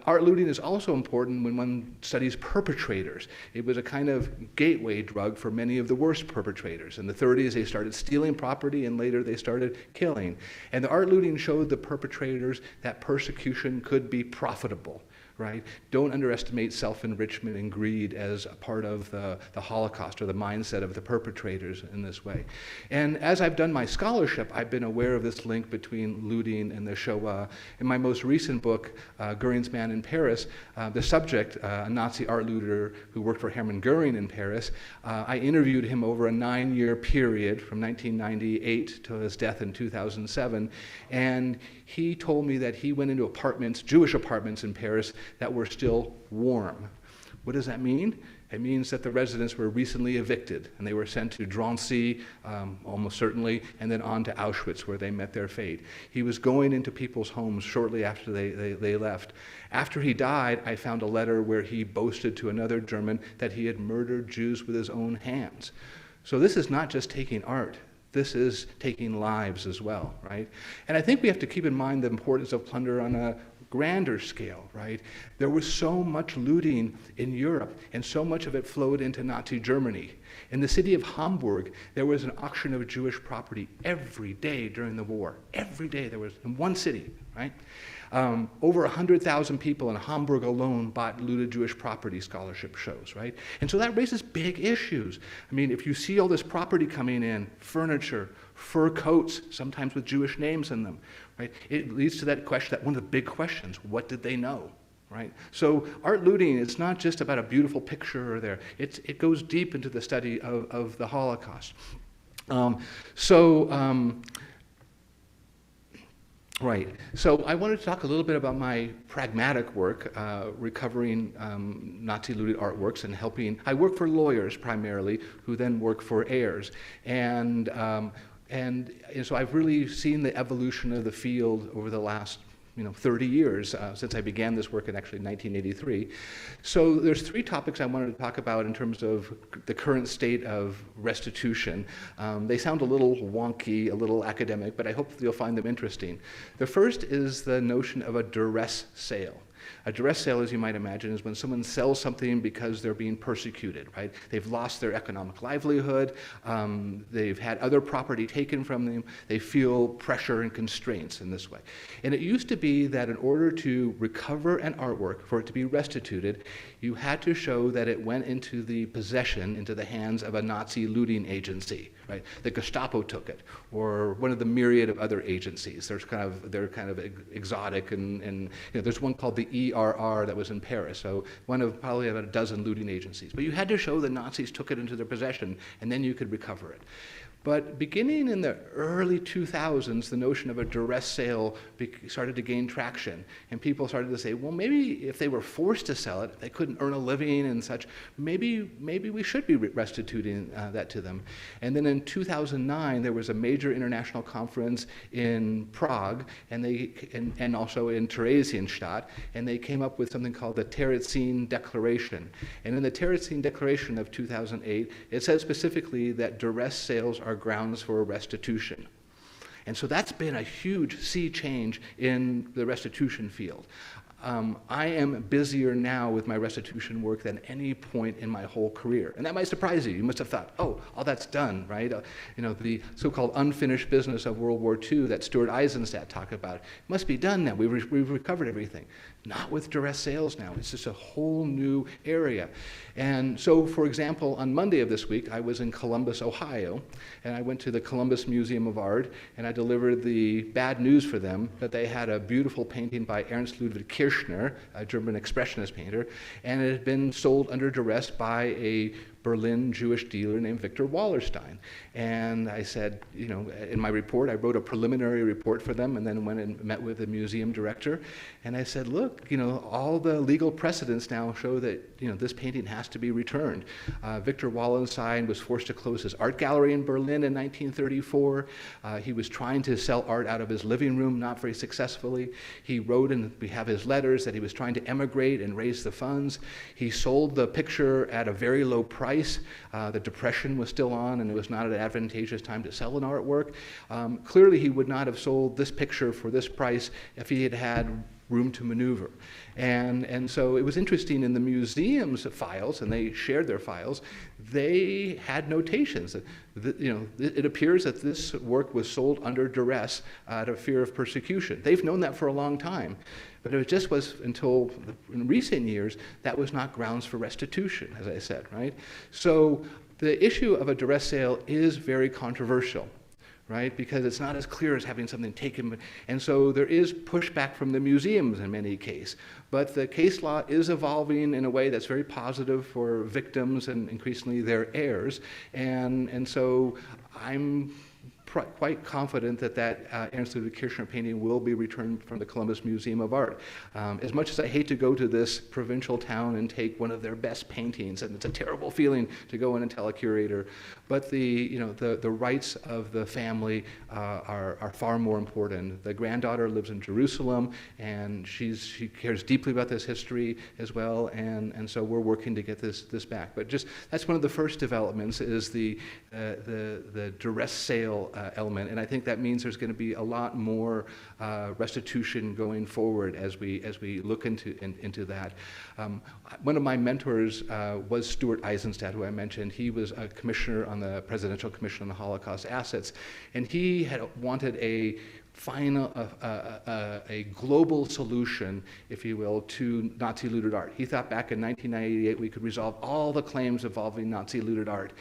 Art looting is also important when one studies perpetrators. It was a kind of gateway drug for many of the worst perpetrators. In the 30s, they started stealing property, and later they started killing. And the art looting showed the perpetrators that persecution could be profitable. Right? Don't underestimate self-enrichment and greed as a part of the Holocaust or the mindset of the perpetrators in this way. And as I've done my scholarship, I've been aware of this link between looting and the Shoah. In my most recent book, Göring's Man in Paris, the subject, a Nazi art looter who worked for Hermann Göring in Paris, I interviewed him over a 9-year period from 1998 to his death in 2007. And he told me that he went into apartments, Jewish apartments in Paris, that were still warm. What does that mean? It means that the residents were recently evicted, and they were sent to Drancy, almost certainly, and then on to Auschwitz, where they met their fate. He was going into people's homes shortly after they left. After he died, I found a letter where he boasted to another German that he had murdered Jews with his own hands. So this is not just taking art. This is taking lives as well, right? And I think we have to keep in mind the importance of plunder on a grander scale, right? There was so much looting in Europe, and so much of it flowed into Nazi Germany. In the city of Hamburg, there was an auction of Jewish property every day during the war. Every day there was, in one city, right? Over 100,000 people in Hamburg alone bought looted Jewish property, scholarship shows, right? And so that raises big issues. I mean, if you see all this property coming in, furniture, fur coats, sometimes with Jewish names in them, right? It leads to that question, that one of the big questions, what did they know, right? So art looting, it's not just about a beautiful picture there. It goes deep into the study of the Holocaust. Right. So I wanted to talk a little bit about my pragmatic work, recovering Nazi looted artworks and helping. I work for lawyers primarily, who then work for heirs, and so I've really seen the evolution of the field over the last 30 years since I began this work in actually 1983. So there's 3 topics I wanted to talk about in terms of the current state of restitution. They sound a little wonky, a little academic, but I hope you'll find them interesting. The first is the notion of a duress sale. A duress sale, as you might imagine, is when someone sells something because they're being persecuted, right? They've lost their economic livelihood, they've had other property taken from them, they feel pressure and constraints in this way. And it used to be that in order to recover an artwork, for it to be restituted, you had to show that it went into the possession, into the hands of a Nazi looting agency, right? The Gestapo took it, or one of the myriad of other agencies. They're kind of exotic, and there's one called the ERR that was in Paris, so one of probably about a dozen looting agencies. But you had to show the Nazis took it into their possession, and then you could recover it. But beginning in the early 2000s, the notion of a duress sale started to gain traction. And people started to say, well, maybe if they were forced to sell it, they couldn't earn a living and such, maybe we should be restituting that to them. And then in 2009, there was a major international conference in Prague, and also in Theresienstadt, and they came up with something called the Terezin Declaration. And in the Terezin Declaration of 2008, it says specifically that duress sales are grounds for restitution. And so that's been a huge sea change in the restitution field. I am busier now with my restitution work than any point in my whole career. And that might surprise you. You must have thought, oh, all that's done, right? The so-called unfinished business of World War II that Stuart Eisenstadt talked about must be done now. We've recovered everything. Not with duress sales now. It's just a whole new area. And so, for example, on Monday of this week, I was in Columbus, Ohio, and I went to the Columbus Museum of Art, and I delivered the bad news for them that they had a beautiful painting by Ernst Ludwig Kirchner, a German expressionist painter, and it had been sold under duress by a Berlin Jewish dealer named Victor Wallerstein. And I said, in my report, I wrote a preliminary report for them and then went and met with the museum director. And I said, look, all the legal precedents now show that, this painting has to be returned. Victor Wallerstein was forced to close his art gallery in Berlin in 1934. He was trying to sell art out of his living room, not very successfully. He wrote, and we have his letters, that he was trying to emigrate and raise the funds. He sold the picture at a very low price. The Depression was still on, and it was not an advantageous time to sell an artwork. Clearly, he would not have sold this picture for this price if he had had room to maneuver. And so it was interesting in the museum's files, and they shared their files, they had notations. It appears that this work was sold under duress out of fear of persecution. They've known that for a long time. But it just was until in recent years that was not grounds for restitution, as I said, right? So the issue of a duress sale is very controversial, right? Because it's not as clear as having something taken. And so there is pushback from the museums in many cases. But the case law is evolving in a way that's very positive for victims and increasingly their heirs. And so I'm quite confident that Ernst Ludwig Kirchner painting will be returned from the Columbus Museum of Art. As much as I hate to go to this provincial town and take one of their best paintings, and it's a terrible feeling to go in and tell a curator, but the rights of the family are far more important. The granddaughter lives in Jerusalem, and she cares deeply about this history as well, and so we're working to get this back. But just that's one of the first developments is the duress sale element, and I think that means there's going to be a lot more restitution going forward as we look into that. One of my mentors was Stuart Eisenstadt, who I mentioned. He was a commissioner on the Presidential Commission on the Holocaust Assets, and he had wanted a global solution, if you will, to Nazi looted art. He thought back in 1998 we could resolve all the claims involving Nazi looted art.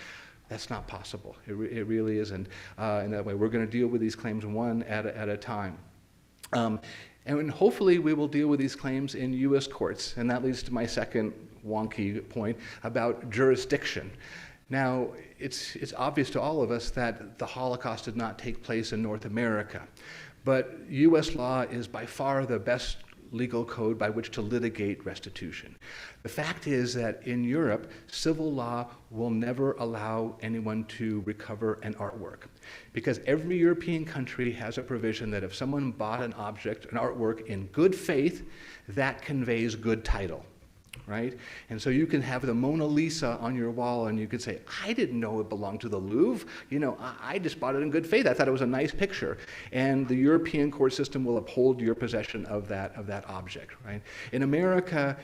That's not possible. It really isn't. In that way, we're going to deal with these claims one at a time. And hopefully we will deal with these claims in U.S. courts. And that leads to my second wonky point about jurisdiction. Now, it's obvious to all of us that the Holocaust did not take place in North America. But U.S. law is by far the best legal code by which to litigate restitution. The fact is that in Europe, civil law will never allow anyone to recover an artwork, because every European country has a provision that if someone bought an object, an artwork, in good faith, that conveys good title. right? And so you can have the Mona Lisa on your wall and you could say, I didn't know it belonged to the Louvre. You know, I just bought it in good faith. I thought it was a nice picture. And the European court system will uphold your possession of that object, right? In America,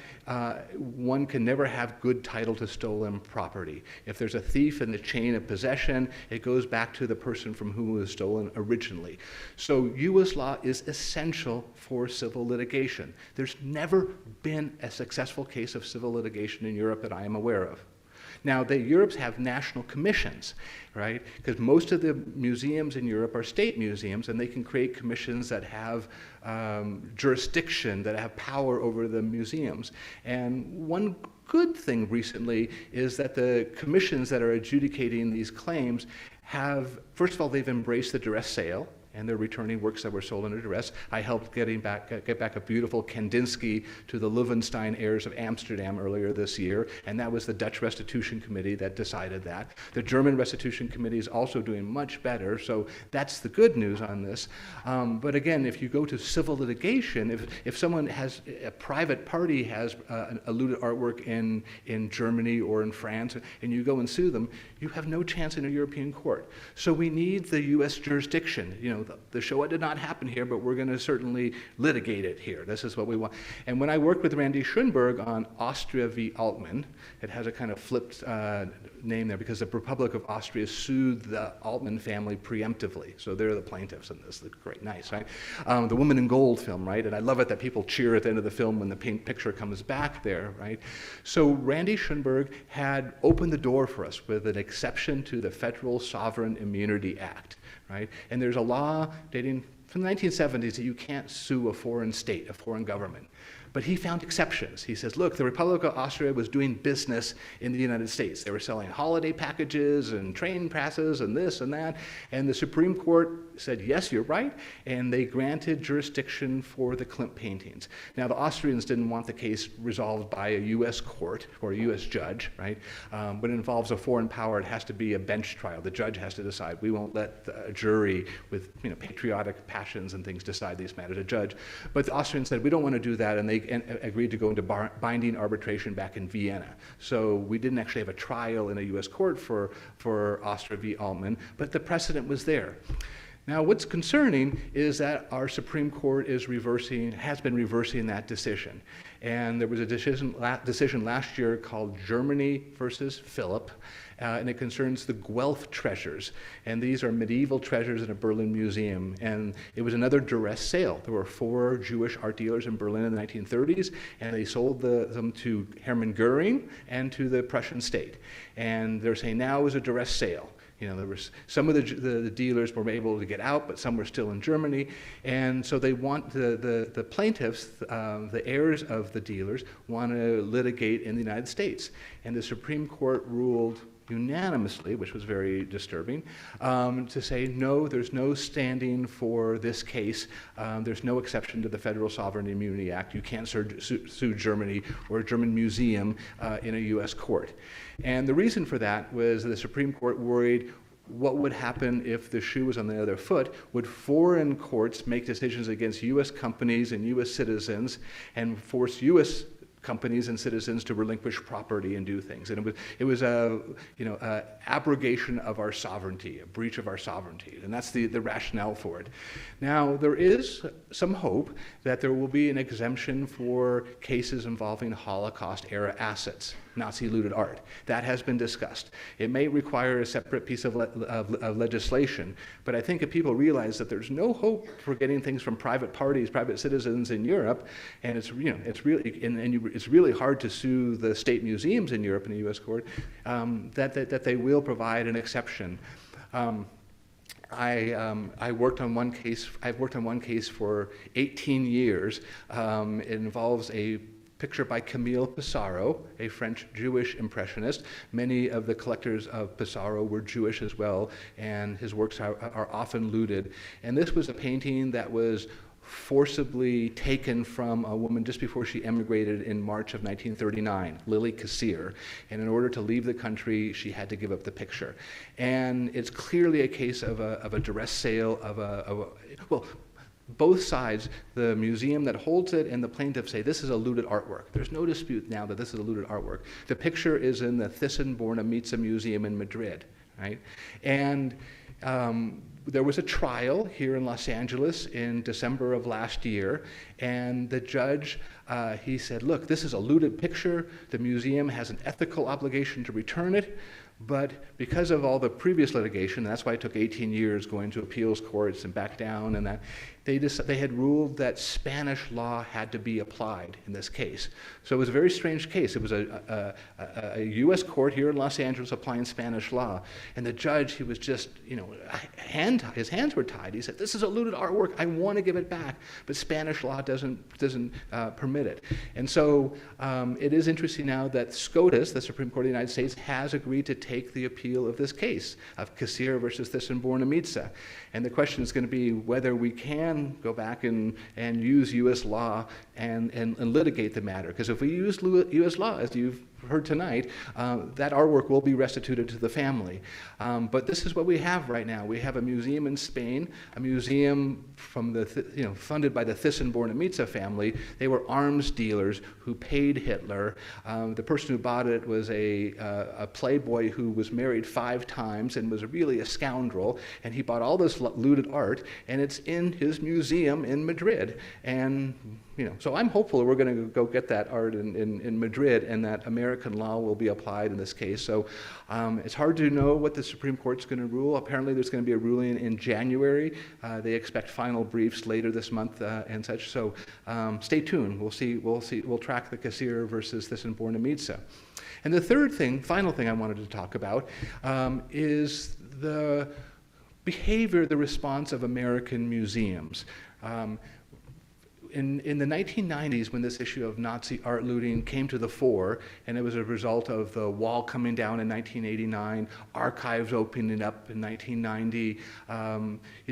one can never have good title to stolen property. If there's a thief in the chain of possession, it goes back to the person from whom it was stolen originally. So U.S. law is essential for civil litigation. There's never been a successful case of civil litigation in Europe that I am aware of. Now, the Europes have national commissions, right? Because most of the museums in Europe are state museums, and they can create commissions that have jurisdiction, that have power over the museums. And one good thing recently is that the commissions that are adjudicating these claims have, first of all, they've embraced the duress sale, and they're returning works that were sold under duress. I helped get back a beautiful Kandinsky to the Loewenstein heirs of Amsterdam earlier this year, and that was the Dutch Restitution Committee that decided that. The German Restitution Committee is also doing much better, so that's the good news on this. But again, if you go to civil litigation, if someone has, a private party has a looted artwork in Germany or in France, and you go and sue them, you have no chance in a European court. So we need the U.S. jurisdiction. You know, the Shoah did not happen here, but we're going to certainly litigate it here. This is what we want. And when I worked with Randy Schoenberg on Austria v. Altman, it has a kind of flipped name there because the Republic of Austria sued the Altman family preemptively. So they're the plaintiffs in this. Great, nice, right? The Woman in Gold film, right? And I love it that people cheer at the end of the film when the picture comes back there, right? So Randy Schoenberg had opened the door for us with an exception to the Federal Sovereign Immunity Act. Right? And there's a law dating from the 1970s that you can't sue a foreign state, a foreign government. But he found exceptions. He says, look, the Republic of Austria was doing business in the United States. They were selling holiday packages and train passes and this and that. And the Supreme Court said, yes, you're right. And they granted jurisdiction for the Klimt paintings. Now, the Austrians didn't want the case resolved by a U.S. court or a U.S. judge, right? When it involves a foreign power, it has to be a bench trial. The judge has to decide. We won't let a jury with patriotic passions and things decide these matters, a judge. But the Austrians said, we don't want to do that, and they agreed to go into binding arbitration back in Vienna. So we didn't actually have a trial in a U.S. court for Austria v. Altman, but the precedent was there. Now, what's concerning is that our Supreme Court has been reversing that decision. And there was a decision last year called Germany versus Philipp, and it concerns the Guelph treasures. And these are medieval treasures in a Berlin museum. And it was another duress sale. There were 4 Jewish art dealers in Berlin in the 1930s, and they sold them to Hermann Goering and to the Prussian state. And they're saying now is a duress sale. You know, there was some of the dealers were able to get out, but some were still in Germany. And so they want the plaintiffs, the heirs of the dealers, want to litigate in the United States. And the Supreme Court ruled unanimously, which was very disturbing, to say, no, there's no standing for this case. There's no exception to the Federal Sovereign Immunity Act. You can't sue Germany or a German museum in a U.S. court. And the reason for that was the Supreme Court worried what would happen if the shoe was on the other foot. Would foreign courts make decisions against U.S. companies and U.S. citizens and force U.S. companies and citizens to relinquish property and do things? And it was a abrogation of our sovereignty, a breach of our sovereignty, and that's the rationale for it. Now, there is some hope that there will be an exemption for cases involving Holocaust-era assets, Nazi looted art. That has been discussed. It may require a separate piece of legislation, but I think if people realize that there's no hope for getting things from private parties, private citizens in Europe, and it's really hard to sue the state museums in Europe in the U.S. court, that they will provide an exception. I worked on one case. I've worked on one case for 18 years. It involves a picture by Camille Pissarro, a French Jewish impressionist. Many of the collectors of Pissarro were Jewish as well, and his works are often looted. And this was a painting that was forcibly taken from a woman just before she emigrated in March of 1939, Lily Kassir. And in order to leave the country, she had to give up the picture. And it's clearly a case of a duress sale, both sides, the museum that holds it and the plaintiff, say this is a looted artwork. There's no dispute now that this is a looted artwork. The picture is in the Thyssen-Bornemisza Museum in Madrid, right? And there was a trial here in Los Angeles in December of last year, and the judge, he said, look, this is a looted picture. The museum has an ethical obligation to return it, but because of all the previous litigation, that's why it took 18 years going to appeals courts and back down, and that they had ruled that Spanish law had to be applied in this case. So it was a very strange case. It was a U.S. court here in Los Angeles applying Spanish law, and the judge, he was just, his hands were tied. He said, "This is a looted artwork. I want to give it back, but Spanish law doesn't permit it." And so it is interesting now that SCOTUS, the Supreme Court of the United States, has agreed to take the appeal of this case of Kassir versus Thyssen-Bornemisza. And the question is going to be whether we can go back and use U.S. law and litigate the matter. Because if we use U.S. law, as you've heard tonight, that artwork will be restituted to the family. But this is what we have right now. We have a museum in Spain, a museum from the funded by the Thyssen-Bornemisza family. They were arms dealers who paid Hitler. The person who bought it was a playboy who was married 5 times and was really a scoundrel. And he bought all this looted art, and it's in his museum in Madrid. And so I'm hopeful that we're going to go get that art in Madrid, and that American law will be applied in this case. So it's hard to know what the Supreme Court's going to rule. Apparently there's going to be a ruling in January. They expect final briefs later this month and such. So stay tuned. We'll track the Kassir versus Thyssen-Bornemisza. And the final thing I wanted to talk about is the behavior, the response of American museums. In the 1990s, when this issue of Nazi art looting came to the fore, and it was a result of the wall coming down in 1989, archives opening up in 1990,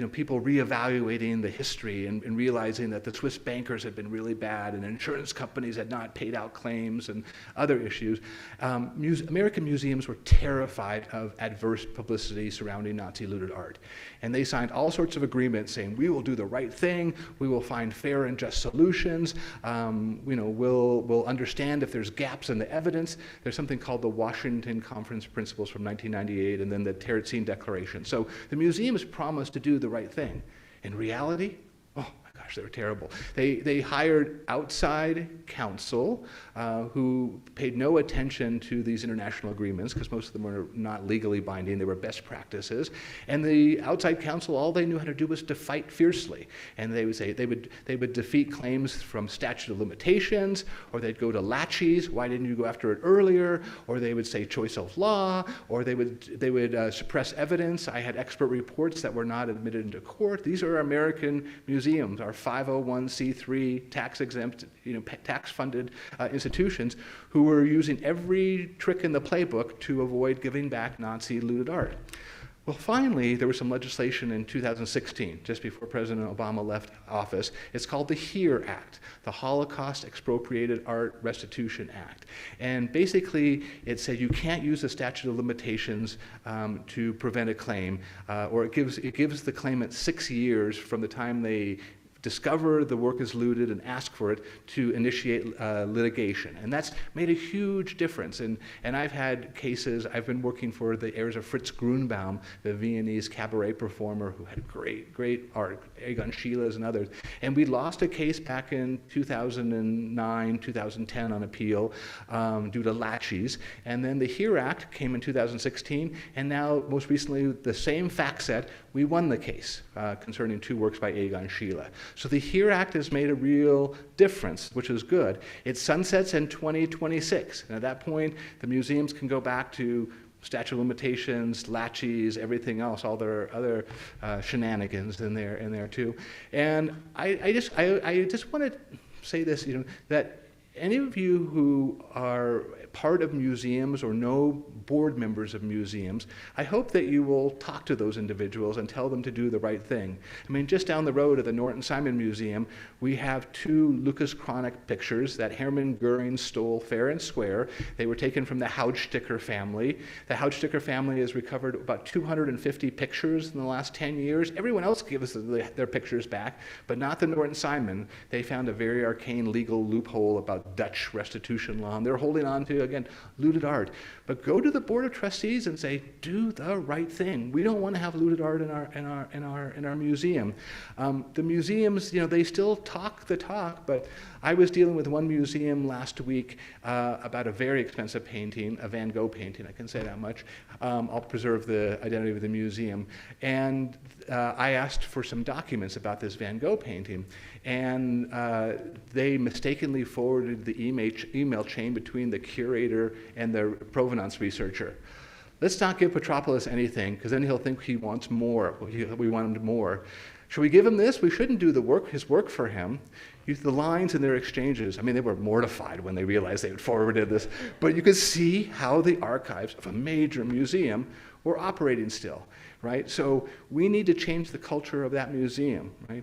people reevaluating the history and realizing that the Swiss bankers had been really bad and insurance companies had not paid out claims and other issues, American museums were terrified of adverse publicity surrounding Nazi looted art. And they signed all sorts of agreements saying, we will do the right thing, we will find fair and just solutions, we'll understand if there's gaps in the evidence. There's something called the Washington Conference Principles from 1998, and then the Terezin Declaration. So the museums promised to do the right thing. In reality, they were terrible. They hired outside counsel who paid no attention to these international agreements, because most of them were not legally binding. They were best practices. And the outside counsel, all they knew how to do was to fight fiercely. And they would say they would defeat claims from statute of limitations, or they'd go to laches, why didn't you go after it earlier? Or they would say choice of law, or they would suppress evidence. I had expert reports that were not admitted into court. These are American museums, our 501c3 tax-exempt, tax-funded institutions who were using every trick in the playbook to avoid giving back Nazi looted art. Well, finally, there was some legislation in 2016, just before President Obama left office. It's called the HERE Act, the Holocaust Expropriated Art Restitution Act. And basically, it said you can't use the statute of limitations to prevent a claim, or it gives the claimant 6 years from the time they discover the work is looted and ask for it to initiate litigation. And that's made a huge difference. And I've had cases, I've been working for the heirs of Fritz Grunbaum, the Viennese cabaret performer who had great art, Egon Schieles and others. And we lost a case back in 2009, 2010 on appeal due to laches. And then the HERE Act came in 2016, and now most recently the same fact set, we won the case concerning 2 works by Egon Schiele. So the HERE Act has made a real difference, which is good. It sunsets in 2026. And at that point, the museums can go back to statute of limitations, laches, everything else, all their other shenanigans in there too. And I just want to say this, that any of you who are part of museums or know board members of museums, I hope that you will talk to those individuals and tell them to do the right thing. I mean, just down the road at the Norton Simon Museum, we have 2 Lucas Cranach pictures that Hermann Goering stole fair and square. They were taken from the Hautsticker family. The Hautsticker family has recovered about 250 pictures in the last 10 years. Everyone else gives us their pictures back, but not the Norton Simon. They found a very arcane legal loophole about Dutch restitution law, and they're holding on to, again, looted art. But go to the Board of Trustees and say, do the right thing. We don't want to have looted art in our museum. The museums, they still talk the talk, but I was dealing with one museum last week about a very expensive painting, a Van Gogh painting, I can say that much. I'll preserve the identity of the museum. And I asked for some documents about this Van Gogh painting, and they mistakenly forwarded the email chain between the curator and the provenance researcher. Let's not give Petropoulos anything, because then he'll think he wants more. We want him more. Should we give him this? We shouldn't do his work for him. The lines in their exchanges, I mean, they were mortified when they realized they had forwarded this, but you could see how the archives of a major museum were operating still, right? So we need to change the culture of that museum, right?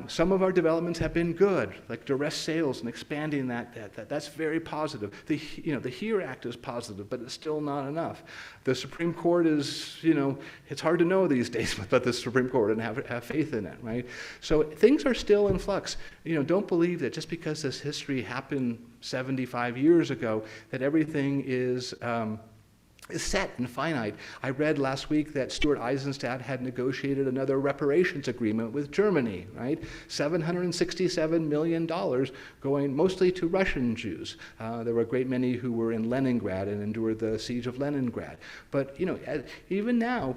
Some of our developments have been good, like direct sales and expanding that's very positive. The HERE Act is positive, but it's still not enough. The Supreme Court is, it's hard to know these days about the Supreme Court and have faith in it, right? So things are still in flux. Don't believe that just because this history happened 75 years ago, that everything is set and finite. I read last week that Stuart Eisenstadt had negotiated another reparations agreement with Germany, right? $767 million going mostly to Russian Jews. There were a great many who were in Leningrad and endured the siege of Leningrad. But, even now,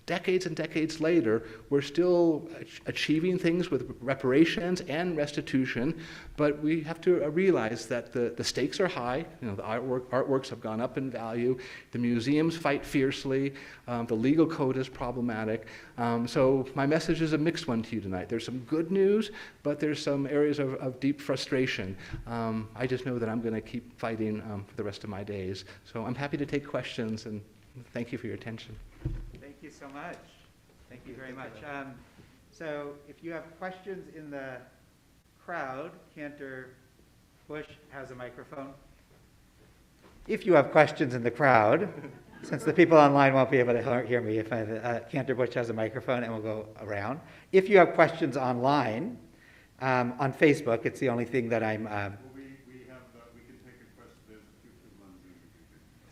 decades and decades later, we're still achieving things with reparations and restitution, but we have to realize that the stakes are high. The artworks have gone up in value. The museums fight fiercely. The legal code is problematic. So my message is a mixed one to you tonight. There's some good news, but there's some areas of deep frustration. I just know that I'm going to keep fighting for the rest of my days. So I'm happy to take questions, and thank you for your attention. Thank you so much. Thank you very much. So if you have questions in the crowd, Cantor Bush has a microphone. If you have questions in the crowd, since the people online won't be able to hear me, if Cantor Bush has a microphone and we'll go around. If you have questions online, on Facebook, it's the only thing that I'm...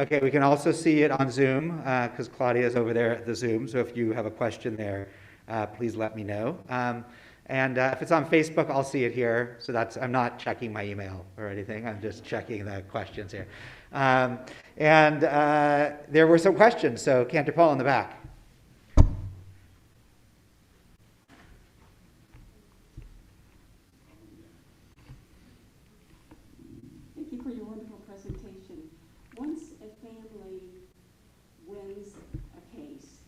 Okay, we can also see it on Zoom, because Claudia's over there at the Zoom, so if you have a question there, please let me know. And if it's on Facebook, I'll see it here, so I'm not checking my email or anything, I'm just checking the questions here. And there were some questions, so Cantor Paul in the back. Thank you for your wonderful presentation. Once a family wins a case,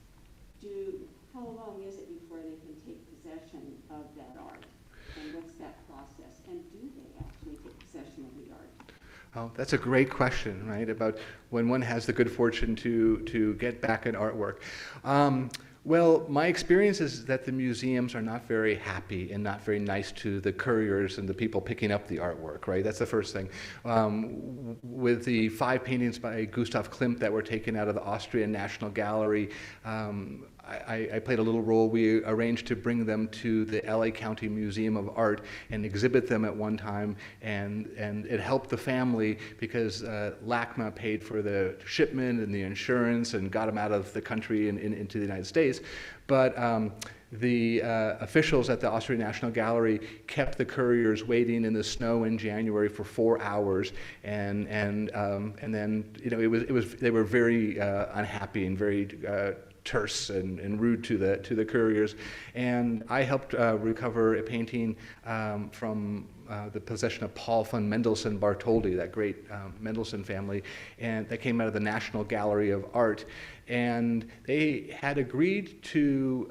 how long is it before they can take possession of that art? And what's that process? And do they actually take possession of the art? Oh, that's a great question, right? About when one has the good fortune to get back an artwork. Well, my experience is that the museums are not very happy and not very nice to the couriers and the people picking up the artwork, right? That's the first thing. With the 5 paintings by Gustav Klimt that were taken out of the Austrian National Gallery, I played a little role. We arranged to bring them to the LA County Museum of Art and exhibit them at one time, and it helped the family because LACMA paid for the shipment and the insurance and got them out of the country and into the United States. But the officials at the Austrian National Gallery kept the couriers waiting in the snow in January for 4 hours, and then they were very unhappy and very terse and rude to the couriers. And I helped recover a painting from the possession of Paul von Mendelssohn Bartholdy, that great Mendelssohn family, and that came out of the National Gallery of Art. and they had agreed to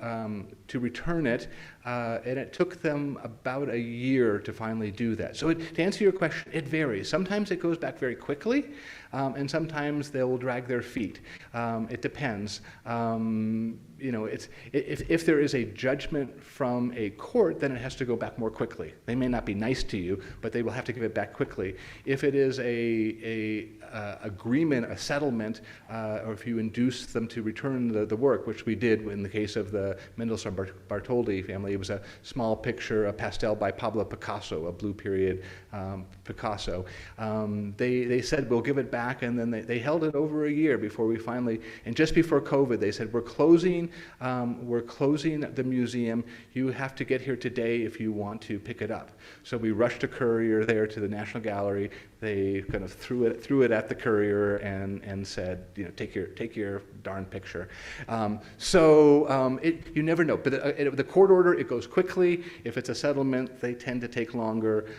return it, and it took them about a year to finally do that. So to answer your question, it varies. Sometimes it goes back very quickly, and sometimes they will drag their feet. It depends. If there is a judgment from a court, then it has to go back more quickly. They may not be nice to you, but they will have to give it back quickly. If it is a agreement, a settlement, or if you induce them to return the work, which we did in the case of the Mendelssohn-Bartholdy family, it was a small picture, a pastel by Pablo Picasso, a blue period Picasso. They said, we'll give it back, and then they held it over a year before we finally, and just before COVID, they said, we're closing the museum. You have to get here today if you want to pick it up. So we rushed a courier there to the National Gallery. They kind of threw it at the courier and said, take your darn picture. You never know. But the court order, it goes quickly. If it's a settlement, they tend to take longer.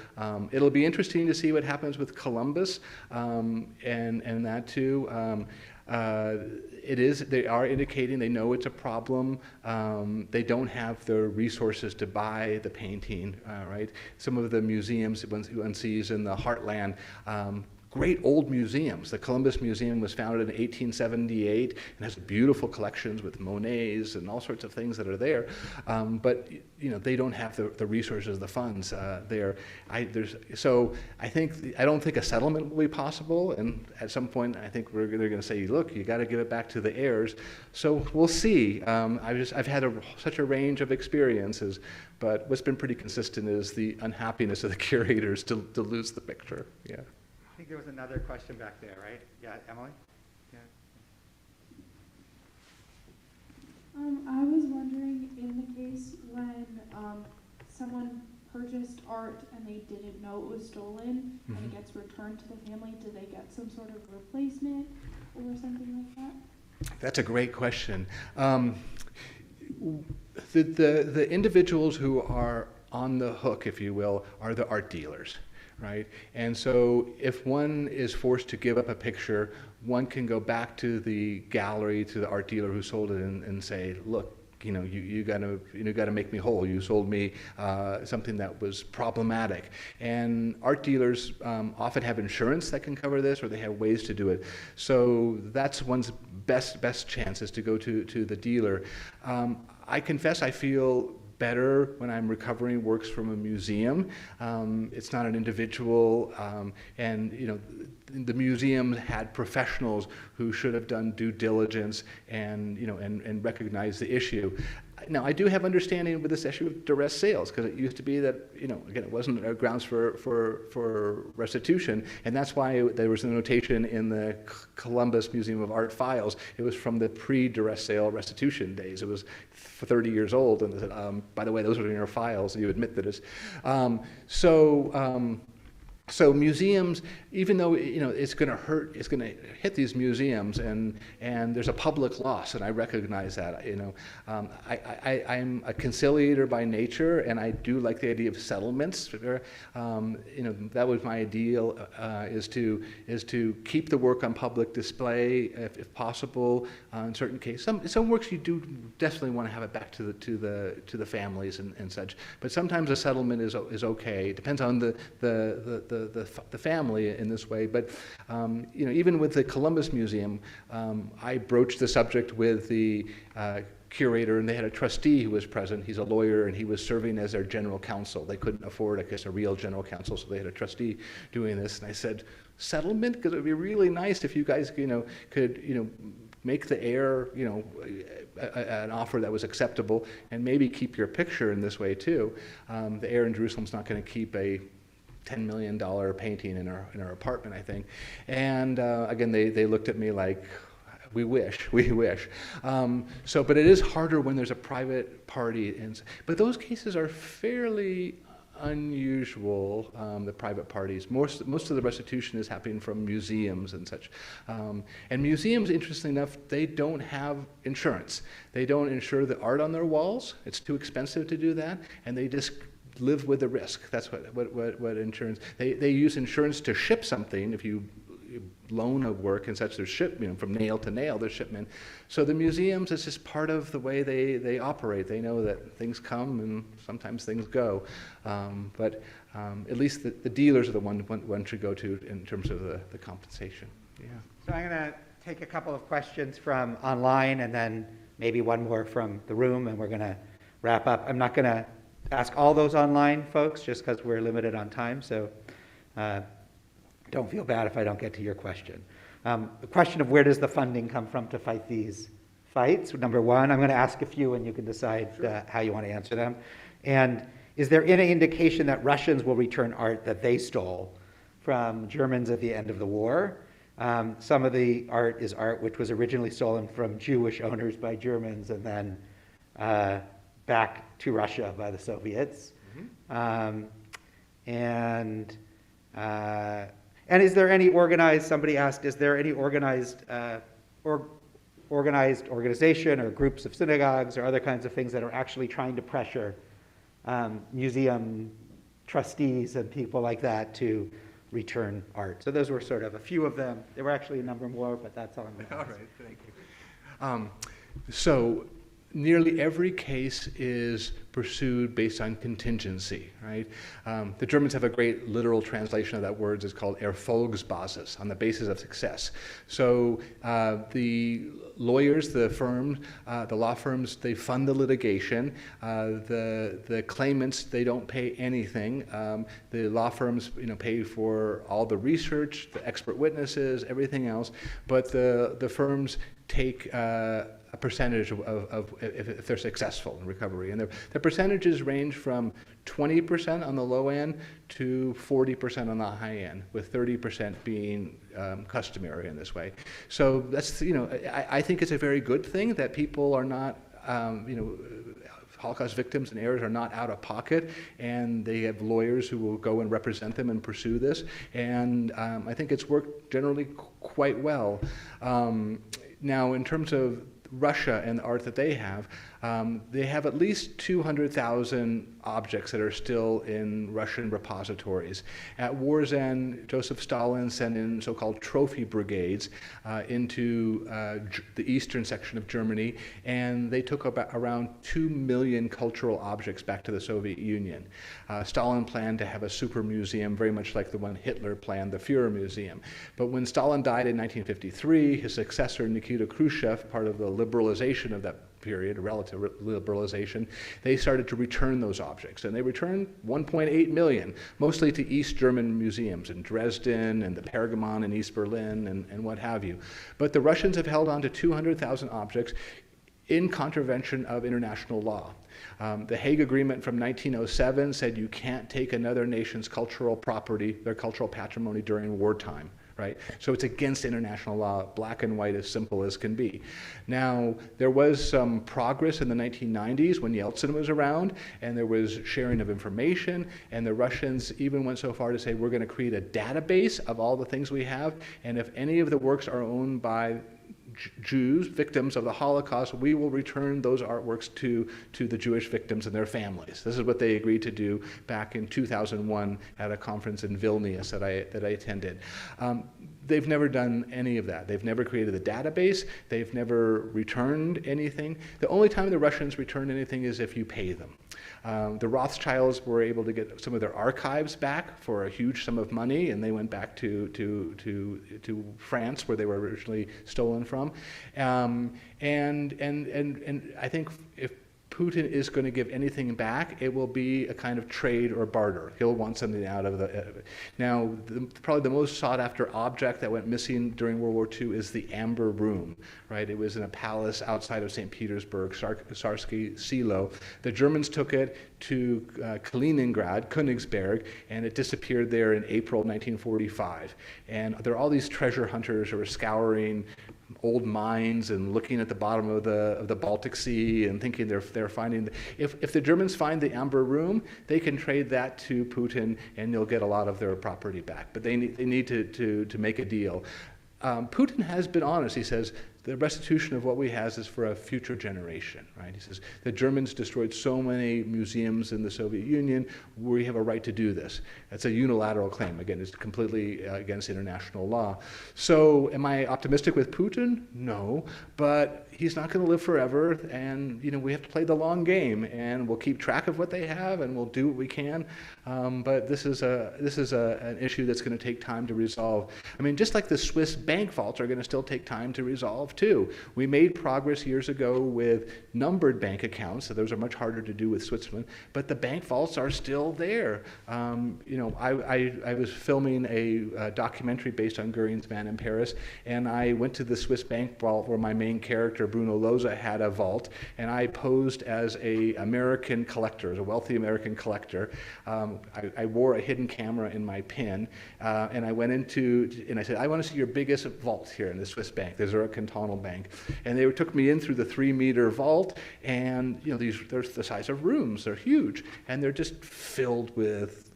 It'll be interesting to see what happens with Columbus and that too. They are indicating they know it's a problem. They don't have the resources to buy the painting, right? Some of the museums one sees in the heartland, great old museums. The Columbus Museum was founded in 1878 and has beautiful collections with Monets and all sorts of things that are there. But they don't have the resources, the funds there. I don't think a settlement will be possible. And at some point, I think they're going to say, look, you got to give it back to the heirs. So we'll see. I've had such a range of experiences, but what's been pretty consistent is the unhappiness of the curators to lose the picture. Yeah. I think there was another question back there, right? Yeah, Emily? Yeah. I was wondering, in the case when someone purchased art and they didn't know it was stolen, and it gets returned to the family, do they get some sort of replacement or something like that? That's a great question. The individuals who are on the hook, if you will, are the art dealers. Right? And so if one is forced to give up a picture, one can go back to the gallery, to the art dealer who sold it and say, look, you gotta make me whole. You sold me something that was problematic. And art dealers often have insurance that can cover this, or they have ways to do it. So that's one's best chance, is to go to the dealer. I confess I feel better when I'm recovering works from a museum. It's not an individual, and the museum had professionals who should have done due diligence and recognized the issue. Now, I do have understanding with this issue of duress sales, because it used to be that, again, it wasn't a grounds for restitution, and that's why there was a notation in the Columbus Museum of Art files. It was from the pre-duress sale restitution days. It was 30 years old, and they said, by the way, those are in your files, and you admit that it's... So museums, even though it's going to hurt, it's going to hit these museums, and there's a public loss, and I recognize that. I'm a conciliator by nature, and I do like the idea of settlements. That was my ideal, is to keep the work on public display if possible. In certain cases, some works you do definitely want to have it back to the families and such. But sometimes a settlement is okay. It depends on the family in this way, but even with the Columbus Museum, I broached the subject with the curator, and they had a trustee who was present. He's a lawyer, and he was serving as their general counsel. They couldn't afford, I guess, a real general counsel, so they had a trustee doing this. And I said, settlement, because it would be really nice if you guys, could, make the heir, an offer that was acceptable, and maybe keep your picture in this way too. The heir in Jerusalem's not going to keep a $10 million painting in our apartment, I think. And again, they looked at me like, we wish. But it is harder when there's a private party. But those cases are fairly unusual, the private parties. Most of the restitution is happening from museums and such. And museums, interestingly enough, they don't have insurance. They don't insure the art on their walls. It's too expensive to do that, and they just live with the risk. That's what insurance. They use insurance to ship something if you loan of work and such. There's from nail to nail, there's shipment. So the museums is just part of the way they operate. They know that things come and sometimes things go. But at least the dealers are the one should go to in terms of the compensation. Yeah. So I'm going to take a couple of questions from online and then maybe one more from the room, and we're going to wrap up. I'm not going to ask all those online folks just because we're limited on time, so don't feel bad if I don't get to your question. The question of where does the funding come from to fight these fights, number one. I'm going to ask a few and you can decide how you want to answer them. And is there any indication that Russians will return art that they stole from Germans at the end of the war? Some of the art is art which was originally stolen from Jewish owners by Germans and then back to Russia by the Soviets. And is there any organized, somebody asked, is there any organized organization or groups of synagogues or other kinds of things that are actually trying to pressure museum trustees and people like that to return art? So those were sort of a few of them. There were actually a number more, but that's all I'm going to All right, thank you. So nearly every case is pursued based on contingency, right? The Germans have a great literal translation of that word. It's called Erfolgsbasis, on the basis of success. So the lawyers, the firms, the law firms, they fund the litigation. The claimants, they don't pay anything. The law firms, pay for all the research, the expert witnesses, everything else. But the firms take a percentage of if they're successful in recovery. And the percentages range from 20% on the low end to 40% on the high end, with 30% being customary in this way. So that's, I think it's a very good thing that people are not, Holocaust victims and heirs are not out of pocket, and they have lawyers who will go and represent them and pursue this. And I think it's worked generally quite well. Now, in terms of Russia and the art that they have at least 200,000 objects that are still in Russian repositories. At war's end, Joseph Stalin sent in so-called trophy brigades into the eastern section of Germany, and they took around 2 million cultural objects back to the Soviet Union. Stalin planned to have a super museum, very much like the one Hitler planned, the Führer Museum. But when Stalin died in 1953, his successor, Nikita Khrushchev, part of the liberalization of that period, relative liberalization, they started to return those objects. And they returned 1.8 million, mostly to East German museums in Dresden and the Pergamon in East Berlin and what have you. But the Russians have held on to 200,000 objects in contravention of international law. The Hague Agreement from 1907 said you can't take another nation's cultural property, their cultural patrimony, during wartime. Right? So it's against international law, black and white, as simple as can be. Now, there was some progress in the 1990s when Yeltsin was around, and there was sharing of information, and the Russians even went so far to say, we're going to create a database of all the things we have, and if any of the works are owned by Jews, victims of the Holocaust, we will return those artworks to the Jewish victims and their families. This is what they agreed to do back in 2001 at a conference in Vilnius that I attended. They've never done any of that. They've never created a database. They've never returned anything. The only time the Russians return anything is if you pay them. The Rothschilds were able to get some of their archives back for a huge sum of money, and they went back to France, where they were originally stolen from. And I think if Putin is going to give anything back, it will be a kind of trade or barter. He'll want something out of it. Now, probably the most sought-after object that went missing during World War II is the Amber Room, right? It was in a palace outside of St. Petersburg, Sarsky Selo. The Germans took it to Kaliningrad, Königsberg, and it disappeared there in April 1945. And there are all these treasure hunters who are scouring old mines and looking at the bottom of the Baltic Sea and thinking they're finding. If the Germans find the Amber Room, they can trade that to Putin and they'll get a lot of their property back. But they need to make a deal. Putin has been honest. He says the restitution of what we have is for a future generation, right? He says, the Germans destroyed so many museums in the Soviet Union, we have a right to do this. That's a unilateral claim. Again, it's completely against international law. So am I optimistic with Putin? No, but he's not going to live forever, and we have to play the long game, and we'll keep track of what they have, and we'll do what we can. But this is an issue that's going to take time to resolve. I mean, just like the Swiss bank vaults are going to still take time to resolve too. We made progress years ago with numbered bank accounts, so those are much harder to do with Switzerland, but the bank vaults are still there. I was filming a documentary based on Goering's Man in Paris, and I went to the Swiss bank vault where my main character, Bruno Loza, had a vault, and I posed as a American collector, as a wealthy American collector. I wore a hidden camera in my pin, and I went and I said, I want to see your biggest vault here in the Swiss bank, the Zurich Cantonal Bank. And they took me in through the 3-meter vault, and they're the size of rooms, they're huge, and they're just filled with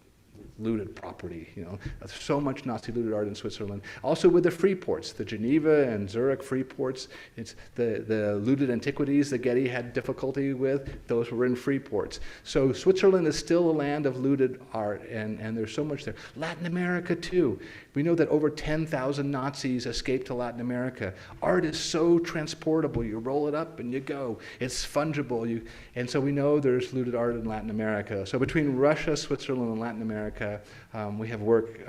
looted property, so much Nazi looted art in Switzerland. Also with the free ports, the Geneva and Zurich free ports, it's the looted antiquities that Getty had difficulty with, those were in free ports. So Switzerland is still a land of looted art, and there's so much there. Latin America too. We know that over 10,000 Nazis escaped to Latin America. Art is so transportable. You roll it up and you go. It's fungible. And so we know there's looted art in Latin America. So between Russia, Switzerland, and Latin America, we have work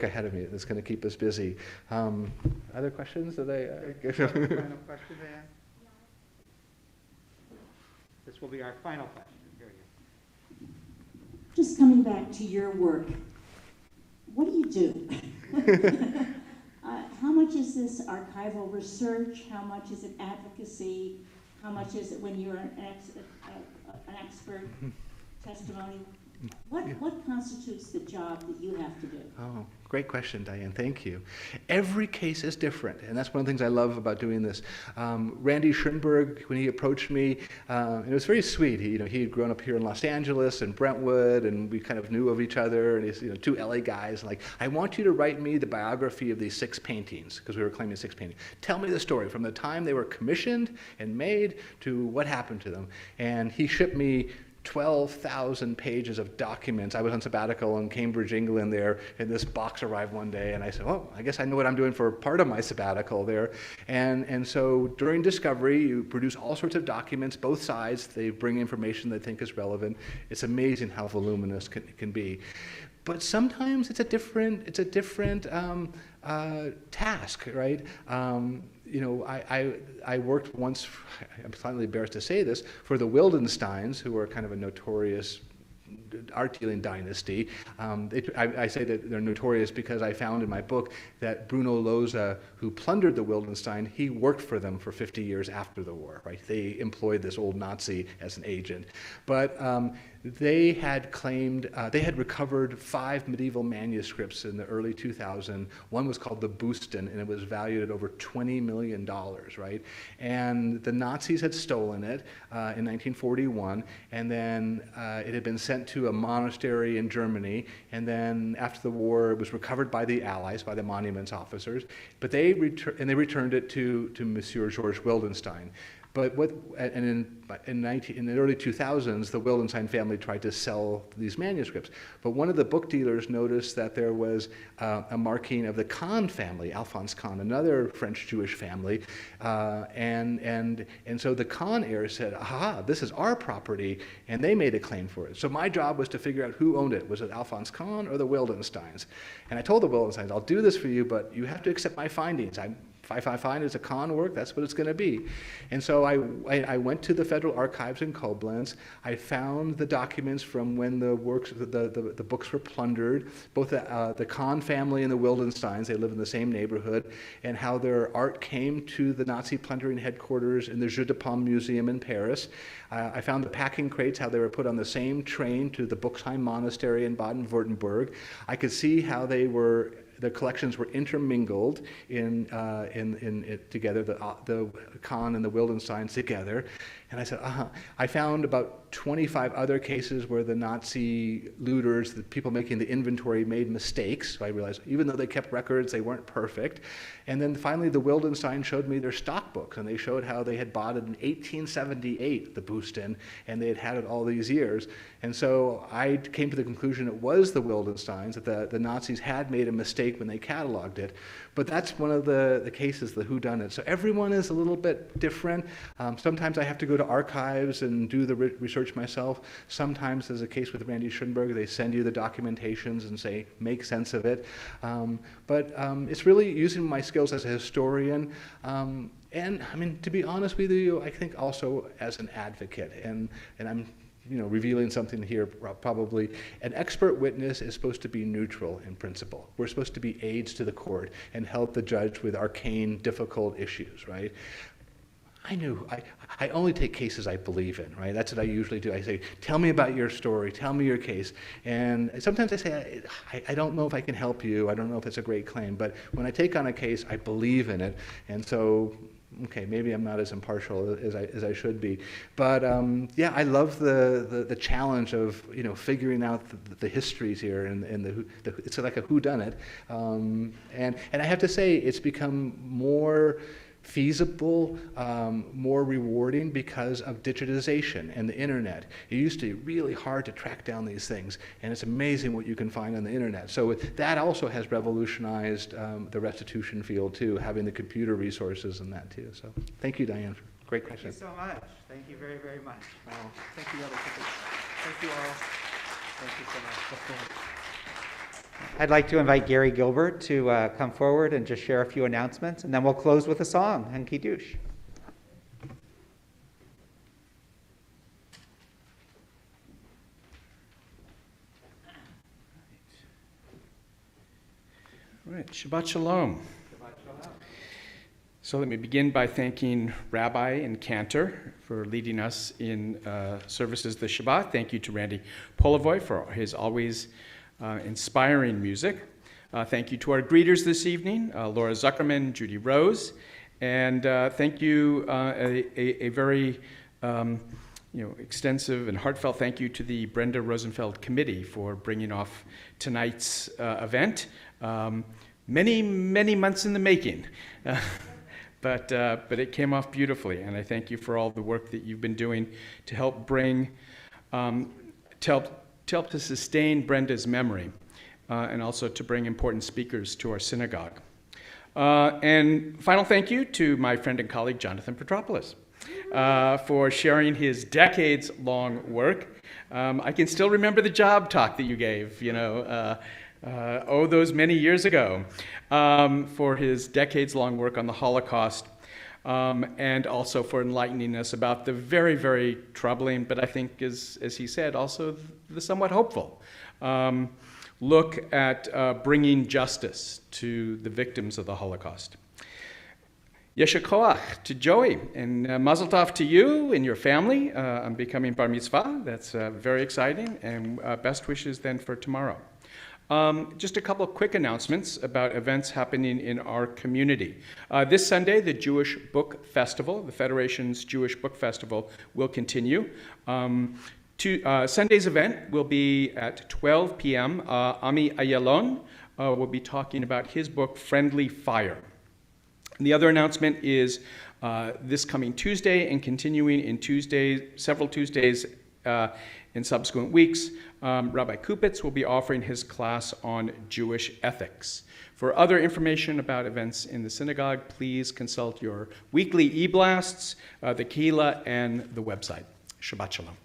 ahead of me that's going to keep us busy. Other questions? Final question, Diane? This will be our final question. Here we go. Just coming back to your work, what do you do? How much is this archival research? How much is it advocacy? How much is it when you're an expert testimony? What constitutes the job that you have to do? Oh, great question, Diane. Thank you. Every case is different, and that's one of the things I love about doing this. Randy Schoenberg, when he approached me, and it was very sweet. He had grown up here in Los Angeles and Brentwood, and we kind of knew of each other. And he's two LA guys. Like, I want you to write me the biography of these 6 paintings, because we were claiming 6 paintings. Tell me the story from the time they were commissioned and made to what happened to them. And he shipped me 12,000 pages of documents. I was on sabbatical in Cambridge, England there, and this box arrived one day, and I said, oh, I guess I know what I'm doing for part of my sabbatical there. And so during discovery, you produce all sorts of documents, both sides. They bring information they think is relevant. It's amazing how voluminous it can be. But sometimes it's a different task, right? I worked once, I'm slightly embarrassed to say this, for the Wildensteins, who are kind of a notorious art dealing dynasty. I say that they're notorious because I found in my book that Bruno Loza, who plundered the Wildenstein, he worked for them for 50 years after the war, right? They employed this old Nazi as an agent. But they had claimed, they had recovered 5 medieval manuscripts in the early 2000s. One was called the Busten, and it was valued at over $20 million, right? And the Nazis had stolen it in 1941, and then it had been sent to a monastery in Germany, and then after the war, it was recovered by the Allies, by the monuments officers, but they returned it to Monsieur George Wildenstein. But in the early 2000s, the Wildenstein family tried to sell these manuscripts. But one of the book dealers noticed that there was a marking of the Kahn family, Alphonse Kahn, another French Jewish family, and so the Kahn heirs said, "Aha, this is our property," and they made a claim for it. So my job was to figure out who owned it. Was it Alphonse Kahn or the Wildensteins? And I told the Wildensteins, "I'll do this for you, but you have to accept my findings. If I find it's a Kahn work, that's what it's going to be." And so I went to the Federal Archives in Koblenz. I found the documents from when the books were plundered, both the Kahn family and the Wildensteins, they live in the same neighborhood, and how their art came to the Nazi plundering headquarters in the Jeu de Paume Museum in Paris. I found the packing crates, how they were put on the same train to the Buxheim Monastery in Baden-Württemberg. I could see how they were the collections were intermingled in it together, the Kahn and the Wildensteins together. And I said, I found about 25 other cases where the Nazi looters, the people making the inventory, made mistakes. So I realized even though they kept records, they weren't perfect. And then finally the Wildenstein showed me their stock books, and they showed how they had bought it in 1878, the Bustin, and they had had it all these years. And so I came to the conclusion it was the Wildensteins, that the Nazis had made a mistake when they cataloged it. But that's one of the cases, the whodunit. So everyone is a little bit different. Sometimes I have to go to archives and do the research myself. Sometimes, as a case with Randy Schoenberg, they send you the documentations and say, make sense of it. But it's really using my skills as a historian. And I mean, to be honest with you, I think also as an advocate. And I'm revealing something here probably. An expert witness is supposed to be neutral in principle. We're supposed to be aides to the court and help the judge with arcane, difficult issues, right? I only take cases I believe in, right? That's what I usually do. I say, tell me about your story, tell me your case. And sometimes I say, I don't know if I can help you, I don't know if it's a great claim, but when I take on a case, I believe in it. And so, okay, maybe I'm not as impartial as I should be. But yeah, I love the challenge of figuring out the histories here, and it's like a whodunit. And I have to say, it's become more feasible, more rewarding because of digitization and the internet. It used to be really hard to track down these things, and it's amazing what you can find on the internet. So that also has revolutionized the restitution field too, having the computer resources and that too. So thank you, Diane, for a great question. Thank you so much. Thank you very, very much. Well, thank you, thank you all. Thank you so much. I'd like to invite Gary Gilbert to come forward and just share a few announcements, and then we'll close with a song and Kiddush. All right, Shabbat Shalom. So let me begin by thanking Rabbi and Cantor for leading us in services this Shabbat. Thank you to Randy Polivoy for his always inspiring music. Thank you to our greeters this evening, Laura Zuckerman, Judy Rose, and thank you, a very extensive and heartfelt thank you to the Brenda Rosenfeld Committee for bringing off tonight's event. Many, many months in the making, but it came off beautifully, and I thank you for all the work that you've been doing to help bring, to help to sustain Brenda's memory, and also to bring important speakers to our synagogue. And final thank you to my friend and colleague, Jonathan Petropoulos, for sharing his decades-long work. I can still remember the job talk that you gave, those many years ago, for his decades-long work on the Holocaust, and also for enlightening us about the very, very troubling, but I think, as he said, also the somewhat hopeful look at bringing justice to the victims of the Holocaust. Yesher Koach to Joey, and Mazel Tov to you and your family on becoming Bar Mitzvah. That's very exciting, and best wishes then for tomorrow. Just a couple of quick announcements about events happening in our community. This Sunday, the Jewish Book Festival, the Federation's Jewish Book Festival, will continue. Sunday's event will be at 12 p.m. Ami Ayalon will be talking about his book, Friendly Fire. And the other announcement is this coming Tuesday and continuing in several Tuesdays in subsequent weeks, Rabbi Kupitz will be offering his class on Jewish ethics. For other information about events in the synagogue, please consult your weekly e-blasts, the Kehillah, and the website. Shabbat Shalom.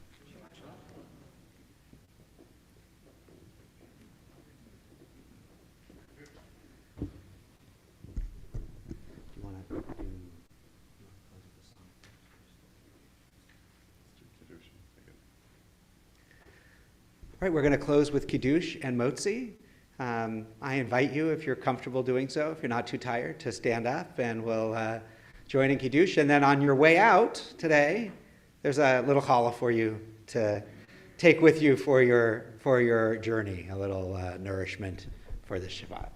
All right, we're going to close with Kiddush and Motzi. I invite you, if you're comfortable doing so, if you're not too tired, to stand up, and we'll join in Kiddush. And then on your way out today, there's a little challah for you to take with you for your journey, a little nourishment for the Shabbat.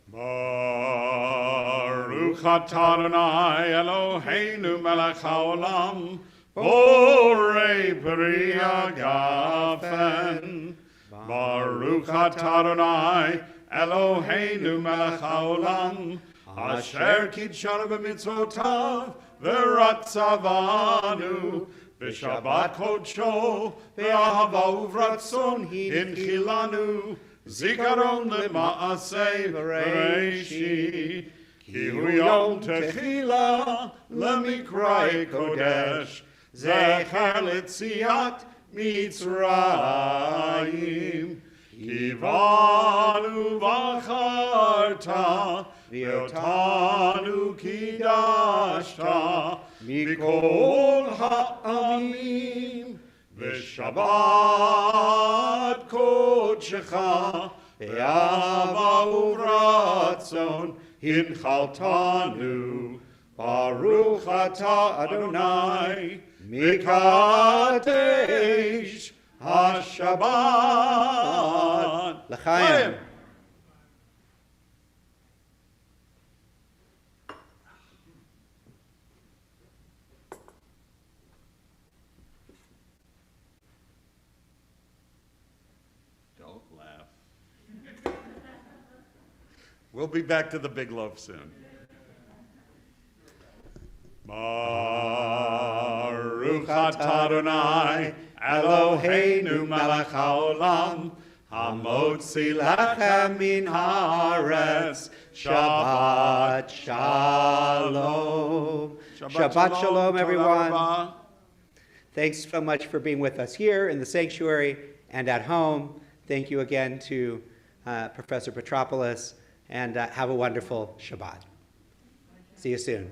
Baruch atah Adonai Eloheinu melech haolam, borei peri hagafen. Baruch atah Adonai Eloheinu melech haolam, asher kidshanu b'mitzvotav v'ratzavanu b'shabbat kodsho v'ahava uvratzon hinchilanu zikaron lema'aseh v'reishi ki hu yom techila lemikrai kodesh zecher letziat Mitzrayim Kivanu v'acharta v'otanu kidashta mikol ha'amim v'shabbat kodshecha v'ava uvratzon hinchaltanu Baruch atah Adonai Mikadesh HaShabbat. L'chaim. Don't laugh. We'll be back to the big love soon. Baruch atah Adonai Eloheinu melech haolam hamotzi lechem min haaretz. Shabbat shalom. Shabbat shalom, everyone. Thanks so much for being with us here in the sanctuary and at home. Thank you again to Professor Petropoulos, and have a wonderful Shabbat. See you soon.